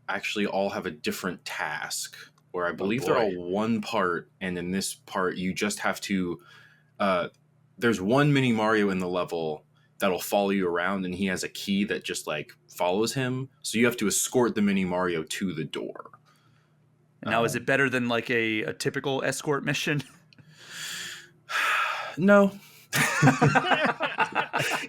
Speaker 3: actually all have a different task, where I believe they're all one part. And in this part, you just have to... there's one mini Mario in the level that'll follow you around, and he has a key that just like follows him. So you have to escort the mini Mario to the door.
Speaker 1: Now, is it better than like a typical escort mission?
Speaker 3: No.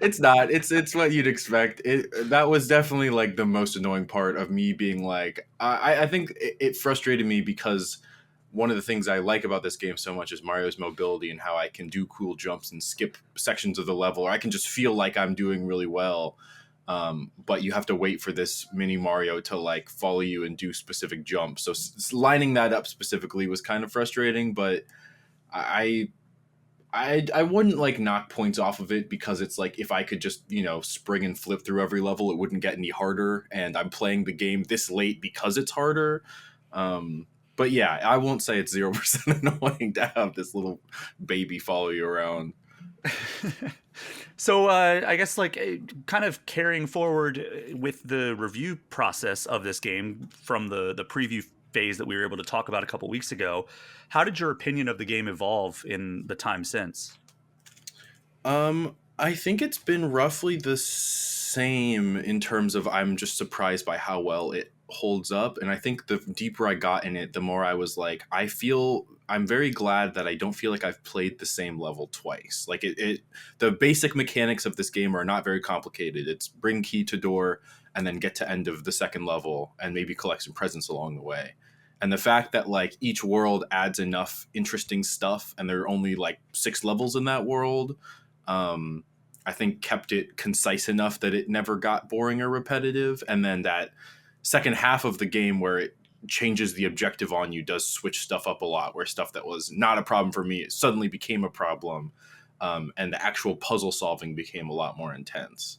Speaker 3: It's not. It's what you'd expect. That was definitely like the most annoying part of me being like, I think it frustrated me because one of the things I like about this game so much is Mario's mobility and how I can do cool jumps and skip sections of the level, or I can just feel like I'm doing really well. But you have to wait for this mini Mario to like follow you and do specific jumps. So lining that up specifically was kind of frustrating, but I wouldn't like knock points off of it because it's like if I could just, spring and flip through every level, it wouldn't get any harder. And I'm playing the game this late because it's harder. But yeah, I won't say it's 0% annoying to have this little baby follow you around.
Speaker 1: So I guess like kind of carrying forward with the review process of this game from the preview phase that we were able to talk about a couple weeks ago, how did your opinion of the game evolve in the time since?
Speaker 3: I think it's been roughly the same in terms of I'm just surprised by how well it holds up. And I think the deeper I got in it, the more I was like, I'm very glad that I don't feel like I've played the same level twice. Like the basic mechanics of this game are not very complicated. It's bring key to door and then get to end of the second level and maybe collect some presents along the way. And the fact that like each world adds enough interesting stuff and there are only like 6 levels in that world, I think kept it concise enough that it never got boring or repetitive. And then that second half of the game where it changes the objective on you does switch stuff up a lot, where stuff that was not a problem for me, it suddenly became a problem. And the actual puzzle solving became a lot more intense.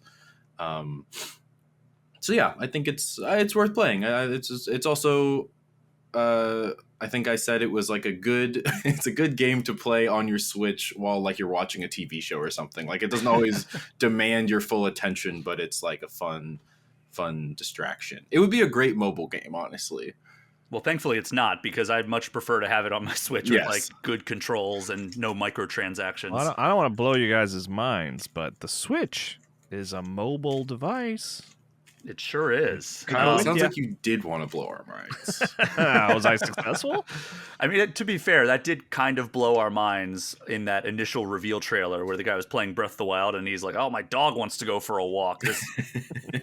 Speaker 3: So yeah, I think it's worth playing. It's also, I think I said it was like it's a good game to play on your Switch while like you're watching a TV show or something. Like it doesn't always demand your full attention, but it's like a fun distraction. It would be a great mobile game, honestly.
Speaker 1: Well, thankfully it's not, because I'd much prefer to have it on my Switch with like good controls and no microtransactions.
Speaker 2: Well, I don't want to blow you guys' minds, but the Switch is a mobile device.
Speaker 1: It sure is.
Speaker 3: Kyle, it sounds like you did want to blow our minds.
Speaker 2: Was I successful?
Speaker 1: I mean, to be fair, that did kind of blow our minds in that initial reveal trailer where the guy was playing Breath of the Wild and he's like, oh, my dog wants to go for a walk.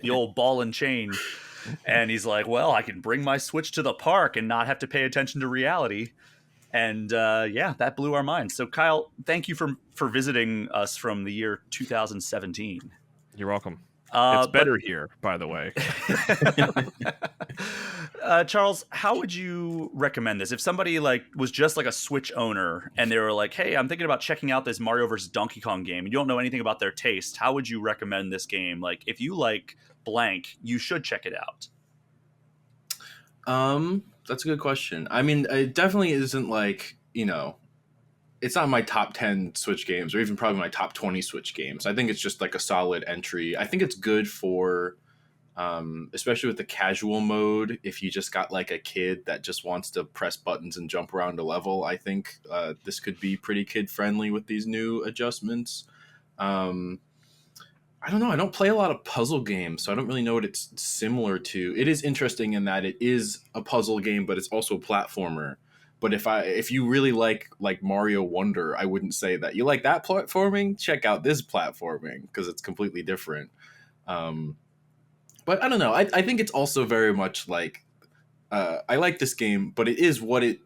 Speaker 1: The old ball and chain. And he's like, well, I can bring my Switch to the park and not have to pay attention to reality. And that blew our minds. So, Kyle, thank you for visiting us from the year 2017.
Speaker 2: You're welcome. It's better here, by the way.
Speaker 1: Charles, how would you recommend this if somebody like was just like a Switch owner and they were like, "Hey, I'm thinking about checking out this Mario vs. Donkey Kong game," and you don't know anything about their taste? How would you recommend this game? Like, if you like blank, you should check it out.
Speaker 3: That's a good question. I mean, it definitely isn't like, it's not my top 10 Switch games or even probably my top 20 Switch games. I think it's just like a solid entry. I think it's good for, especially with the casual mode, if you just got like a kid that just wants to press buttons and jump around a level. I think this could be pretty kid friendly with these new adjustments. I don't know. I don't play a lot of puzzle games, so I don't really know what it's similar to. It is interesting in that it is a puzzle game, but it's also a platformer. But if you really like Mario Wonder, I wouldn't say that. You like that platforming? Check out this platforming because it's completely different. But I don't know. I think it's also very much like I like this game, but it is what it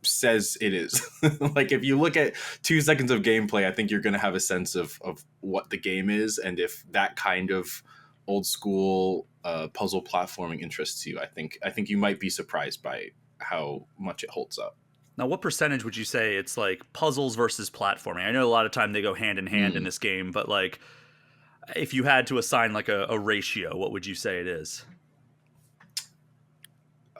Speaker 3: says it is. Like if you look at 2 seconds of gameplay, I think you're going to have a sense of what the game is, and if that kind of old school puzzle platforming interests you, I think you might be surprised by how much it holds up.
Speaker 1: Now, what percentage would you say it's like puzzles versus platforming? I know a lot of time they go hand in hand in this game, but like if you had to assign like a ratio, what would you say it is?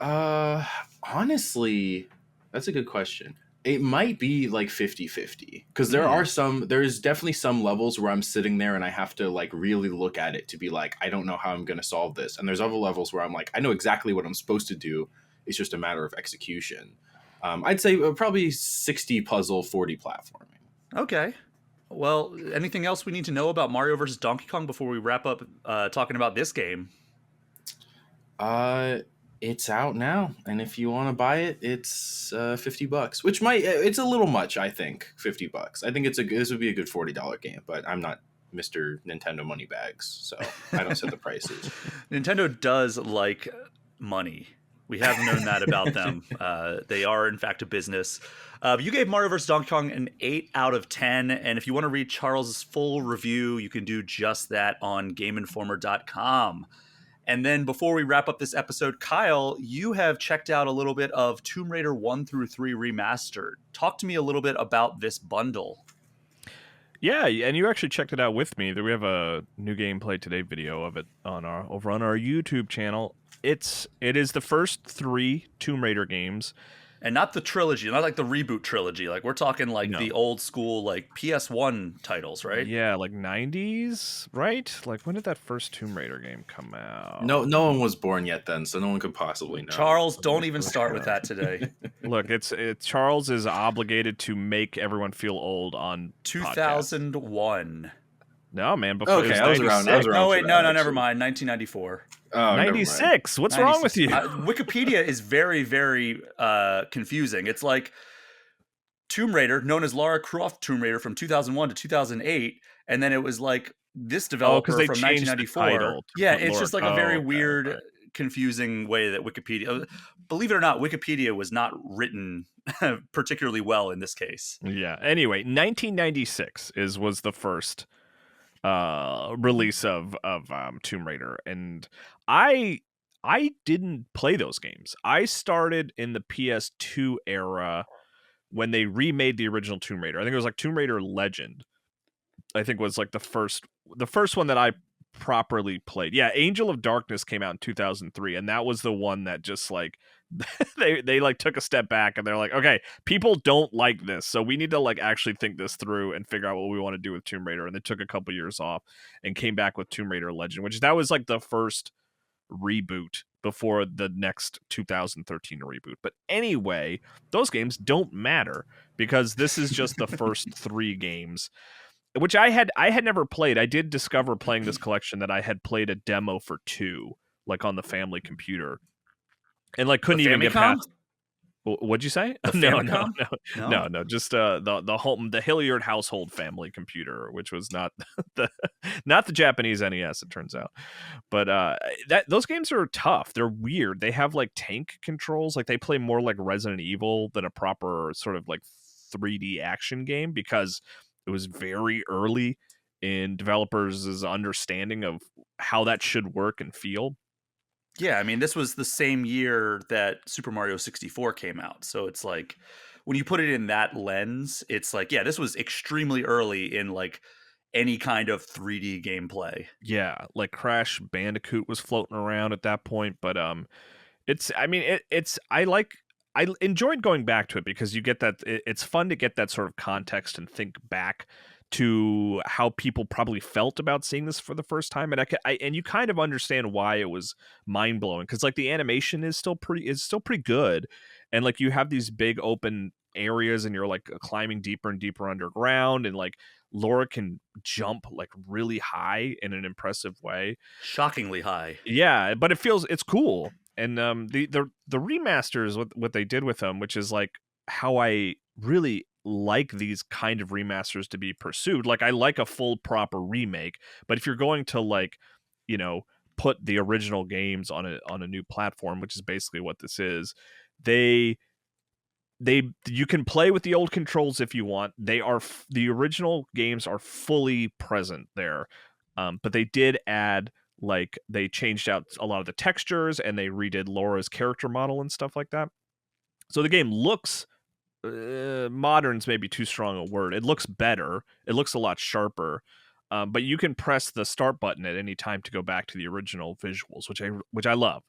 Speaker 3: Honestly, that's a good question. It might be like 50-50 because there's definitely some levels where I'm sitting there and I have to like really look at it to be like, I don't know how I'm going to solve this. And there's other levels where I'm like, I know exactly what I'm supposed to do. It's just a matter of execution. I'd say probably 60 puzzle, 40 platforming.
Speaker 1: Okay. Well, anything else we need to know about Mario vs. Donkey Kong before we wrap up talking about this game?
Speaker 3: It's out now, and if you want to buy it, it's $50, which it's a little much. I think $50. I think this would be a good $40 game, but I'm not Mr. Nintendo Moneybags, so I don't set the prices.
Speaker 1: Nintendo does like money. We have known that about them. They are, in fact, a business. You gave Mario vs. Donkey Kong an 8 out of 10, and if you want to read Charles's full review, you can do just that on GameInformer.com. And then before we wrap up this episode, Kyle, you have checked out a little bit of Tomb Raider I-III Remastered. Talk to me a little bit about this bundle.
Speaker 2: Yeah, and you actually checked it out with me. We have a new gameplay today video of it over on our YouTube channel. It is the first 3 Tomb Raider games.
Speaker 1: And not the trilogy, not like the reboot trilogy. Like we're talking like the old school like PS1 titles, right?
Speaker 2: Yeah, like 90s, right? Like when did that first Tomb Raider game come out?
Speaker 3: No one was born yet then, so no one could possibly know.
Speaker 1: Charles, don't even start with that today.
Speaker 2: Look, Charles is obligated to make everyone feel old on
Speaker 1: 2001.
Speaker 2: Podcasts. No, man, before
Speaker 3: okay, I was around.
Speaker 1: No, wait, no, never mind. 1994.
Speaker 3: Oh,
Speaker 2: 96. What's
Speaker 1: 96.
Speaker 2: wrong with you?
Speaker 1: Wikipedia is very, very confusing. It's like Tomb Raider, known as Lara Croft Tomb Raider, from 2001 to 2008, and then it was like this developer from 1994. Yeah, it's just like a very weird, confusing way that Wikipedia. Believe it or not, Wikipedia was not written particularly well in this case.
Speaker 2: Yeah. Anyway, 1996 was the first release of Tomb Raider, and I didn't play those games. I started in the PS2 era when they remade the original Tomb Raider. I think it was like Tomb Raider Legend. I think was like the first one that I properly played. Yeah, Angel of Darkness came out in 2003, and that was the one that just like they like took a step back and they're like, okay, people don't like this, so we need to like actually think this through and figure out what we want to do with Tomb Raider. And they took a couple years off and came back with Tomb Raider Legend, which that was like the first reboot before the next 2013 reboot. But anyway, those games don't matter because this is just the first 3 games, which I had never played. I did discover playing this collection that I had played a demo for 2, like on the family computer. And like couldn't even get past. What'd you say? No, just the Hilliard household family computer, which was not the Japanese NES, it turns out. But those games are tough. They're weird. They have like tank controls. Like they play more like Resident Evil than a proper sort of like 3D action game because it was very early in developers' understanding of how that should work and feel.
Speaker 1: Yeah, I mean, this was the same year that Super Mario 64 came out. So it's like, when you put it in that lens, it's like, yeah, this was extremely early in like any kind of 3D gameplay.
Speaker 2: Yeah, like Crash Bandicoot was floating around at that point, but I mean, I enjoyed going back to it because you get that it's fun to get that sort of context and think back to how people probably felt about seeing this for the first time, and and you kind of understand why it was mind blowing, because like the animation is still pretty good, and like you have these big open areas and you're like climbing deeper and deeper underground, and like Laura can jump like really high in an impressive way.
Speaker 1: Shockingly high.
Speaker 2: Yeah, but it's cool. And the remasters, what they did with them, which is like how I really like these kind of remasters to be pursued. Like I like a full proper remake, but if you're going to like, you know, put the original games on a new platform, which is basically what this is, they you can play with the old controls if you want. The original games are fully present there, but they did add, like, they changed out a lot of the textures and they redid Laura's character model and stuff like that. So the game looks modern's maybe too strong a word. It looks better. It looks a lot sharper. But you can press the start button at any time to go back to the original visuals, which I love.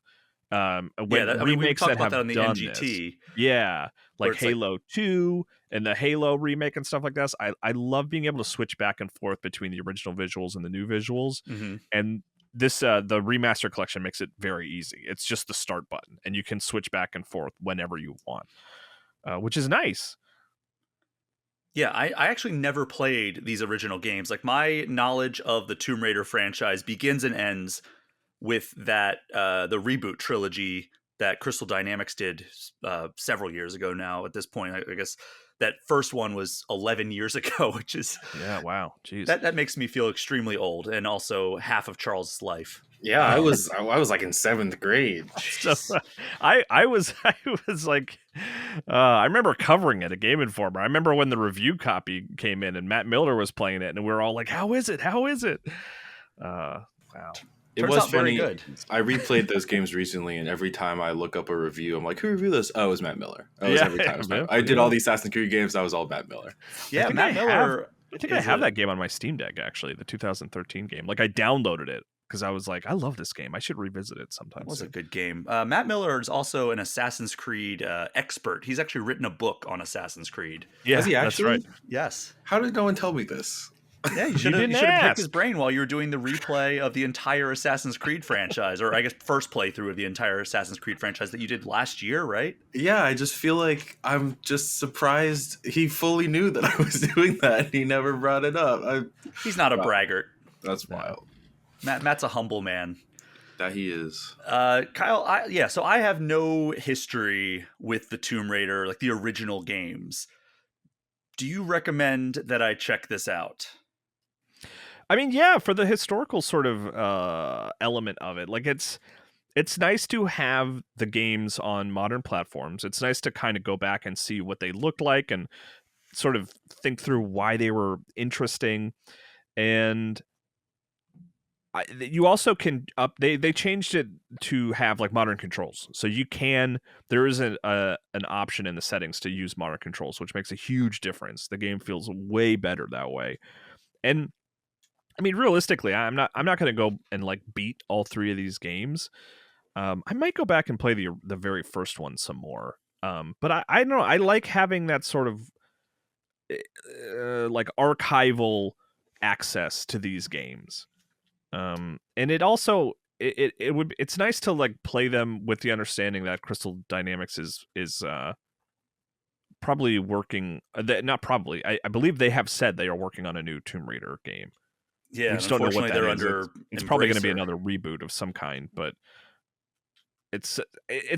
Speaker 2: When
Speaker 1: I mean, we
Speaker 2: remakes
Speaker 1: talked
Speaker 2: that
Speaker 1: about
Speaker 2: have
Speaker 1: that on the
Speaker 2: done
Speaker 1: NGT.
Speaker 2: this, yeah, like
Speaker 1: It's like,
Speaker 2: Halo 2 and the Halo remake and stuff like this. I love being able to switch back and forth between the original visuals and the new visuals.
Speaker 1: mhm.
Speaker 2: And this the remaster collection makes it very easy. It's just the start button, and you can switch back and forth whenever you want, which is nice.
Speaker 1: Yeah, I actually never played these original games. Like, my knowledge of the Tomb Raider franchise begins and ends with that the reboot trilogy that Crystal Dynamics did several years ago now. At this point, I guess that first one was 11 years ago, which is,
Speaker 2: Yeah, wow, jeez.
Speaker 1: that makes me feel extremely old, and also half of Charles' life.
Speaker 3: Yeah, I was like in 7th grade.
Speaker 2: So, I was like, I remember covering it at Game Informer. I remember when the review copy came in and Matt Miller was playing it, and we were all like, "How is it? How is it?" Wow.
Speaker 3: It
Speaker 1: Turns
Speaker 3: was
Speaker 1: out very
Speaker 3: funny.
Speaker 1: good.
Speaker 3: I replayed those games recently, and every time I look up a review, I'm like, "Who reviewed this?" Oh, it was Matt Miller. Oh, it was every time. It was Matt. I did all the Assassin's Creed games. That was all Matt Miller.
Speaker 1: Yeah, Matt Miller.
Speaker 2: I think I have that game on my Steam Deck, actually, the 2013 game. Like, I downloaded it because I was like, I love this game. I should revisit it sometime.
Speaker 1: It was a good game. Matt Miller is also an Assassin's Creed expert. He's actually written a book on Assassin's Creed.
Speaker 2: Yeah,
Speaker 3: Has he actually?
Speaker 2: that's right.
Speaker 1: Yes.
Speaker 3: How did no one tell me this?
Speaker 1: Yeah, you should have picked his brain while you were doing the replay of the entire Assassin's Creed franchise, or I guess first playthrough of the entire Assassin's Creed franchise that you did last year, right?
Speaker 3: Yeah, I just feel like I'm just surprised he fully knew that I was doing that. And he never brought it up.
Speaker 1: He's not a braggart.
Speaker 3: That's wild.
Speaker 1: Matt's a humble man.
Speaker 3: That he is.
Speaker 1: Kyle, so I have no history with the Tomb Raider, like the original games. Do you recommend that I check this out?
Speaker 2: I mean, yeah, for the historical sort of element of it, like it's nice to have the games on modern platforms. It's nice to kind of go back and see what they looked like and sort of think through why they were interesting. And you also can they changed it to have like modern controls, so there is an option in the settings to use modern controls, which makes a huge difference. The game feels way better that way. And I mean, realistically, I'm not going to go and like beat all three of these games. I might go back and play the very first one some more. But I don't know. I like having that sort of like archival access to these games. And it also it's nice to like play them with the understanding that Crystal Dynamics is probably working. Not probably. I believe they have said they are working on a new Tomb Raider game.
Speaker 1: Yeah,
Speaker 2: we just don't know what that
Speaker 1: they're
Speaker 2: is.
Speaker 1: under.
Speaker 2: It's probably going to be another reboot of some kind, but it's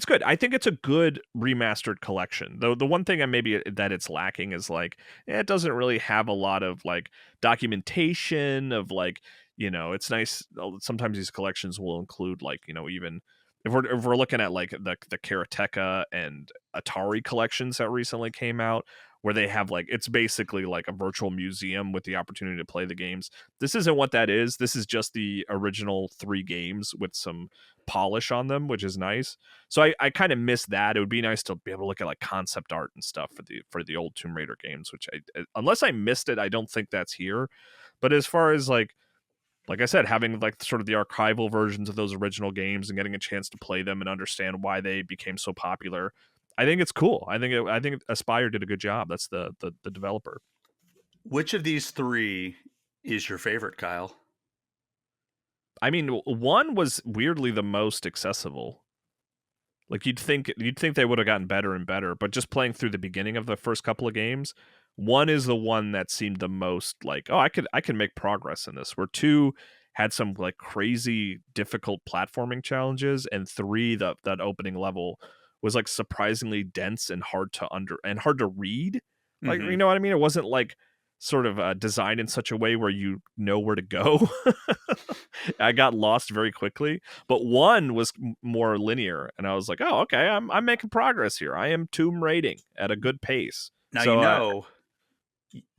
Speaker 2: good. I think it's a good remastered collection. Though the one thing that it's lacking is like it doesn't really have a lot of like documentation of like, it's nice. Sometimes these collections will include like, even if we're looking at like the Karateka and Atari collections that recently came out, where they have like, it's basically like a virtual museum with the opportunity to play the games. This isn't what that is. This is just the original 3 games with some polish on them, which is nice. So I kind of miss that. It would be nice to be able to look at like concept art and stuff for the old Tomb Raider games, which unless I missed it, I don't think that's here. But as far as like I said, having like sort of the archival versions of those original games and getting a chance to play them and understand why they became so popular, I think it's cool. I think Aspyr did a good job. That's the developer.
Speaker 1: Which of these 3 is your favorite, Kyle?
Speaker 2: I mean, 1 was weirdly the most accessible. Like you'd think they would have gotten better and better, but just playing through the beginning of the first couple of games, 1 is the one that seemed the most like, oh, I can make progress in this. Where 2 had some like crazy difficult platforming challenges, and 3, that opening level was like surprisingly dense and hard to read. Like, you know what I mean? It wasn't like sort of designed in such a way where you know where to go. I got lost very quickly, but 1 was more linear, and I was like, oh, okay, I'm making progress here. I am Tomb Raiding at a good pace.
Speaker 1: Now, so,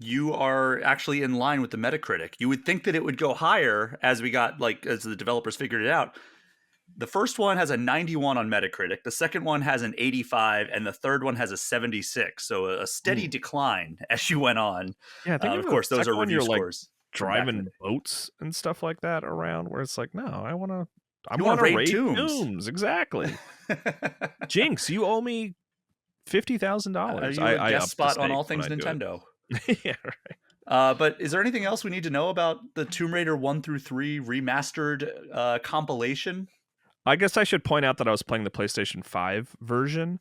Speaker 1: you are actually in line with the Metacritic. You would think that it would go higher as the developers figured it out. The first one has a 91 on Metacritic. The second one has an 85, and the third one has a 76. So a steady decline as you went on.
Speaker 2: Yeah, I think
Speaker 1: of course, those are review scores.
Speaker 2: Like driving boats and stuff like that around, where it's like, no, I want
Speaker 1: to raid
Speaker 2: tombs. Exactly. Jinx, you owe me $50,000.
Speaker 1: I guest spot on All Things Nintendo.
Speaker 2: Yeah, right.
Speaker 1: But is there anything else we need to know about the Tomb Raider 1-3 remastered compilation?
Speaker 2: I guess I should point out that I was playing the PlayStation 5 version,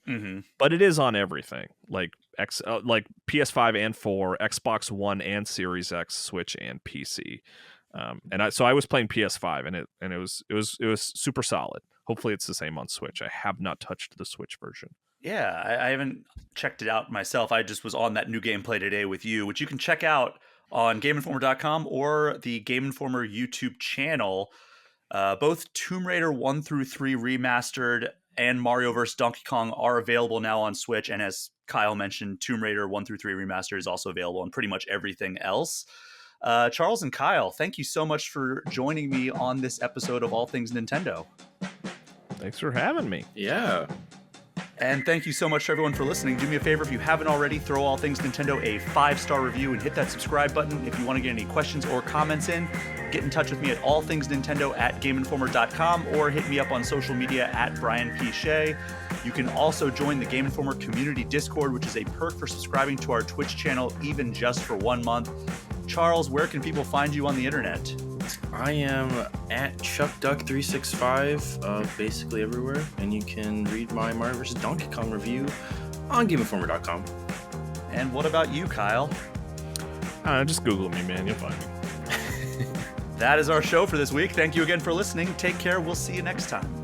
Speaker 2: but it is on everything, like like PS5 and 4, Xbox One and Series X, Switch and PC. So I was playing PS5, and it was super solid. Hopefully, it's the same on Switch. I have not touched the Switch version.
Speaker 1: Yeah, I haven't checked it out myself. I just was on that new gameplay today with you, which you can check out on GameInformer.com or the Game Informer YouTube channel. Both Tomb Raider 1-3 Remastered and Mario vs. Donkey Kong are available now on Switch, and as Kyle mentioned, Tomb Raider 1-3 Remastered is also available on pretty much everything else. Charles and Kyle, thank you so much for joining me on this episode of All Things Nintendo.
Speaker 2: Thanks for having me.
Speaker 3: Yeah.
Speaker 1: And thank you so much to everyone for listening. Do me a favor, if you haven't already, throw All Things Nintendo a 5-star review and hit that subscribe button. If you want to get any questions or comments in, get in touch with me at allthingsnintendo@GameInformer.com or hit me up on social media at Brian P. Shea. You can also join the Game Informer Community Discord, which is a perk for subscribing to our Twitch channel, even just for 1 month. Charles, where can people find you on the internet?
Speaker 3: I am at ChuckDuck365, basically everywhere, and you can read my Mario vs. Donkey Kong review on GameInformer.com.
Speaker 1: And what about you, Kyle?
Speaker 2: Just Google me, man. You'll find me.
Speaker 1: That is our show for this week. Thank you again for listening. Take care. We'll see you next time.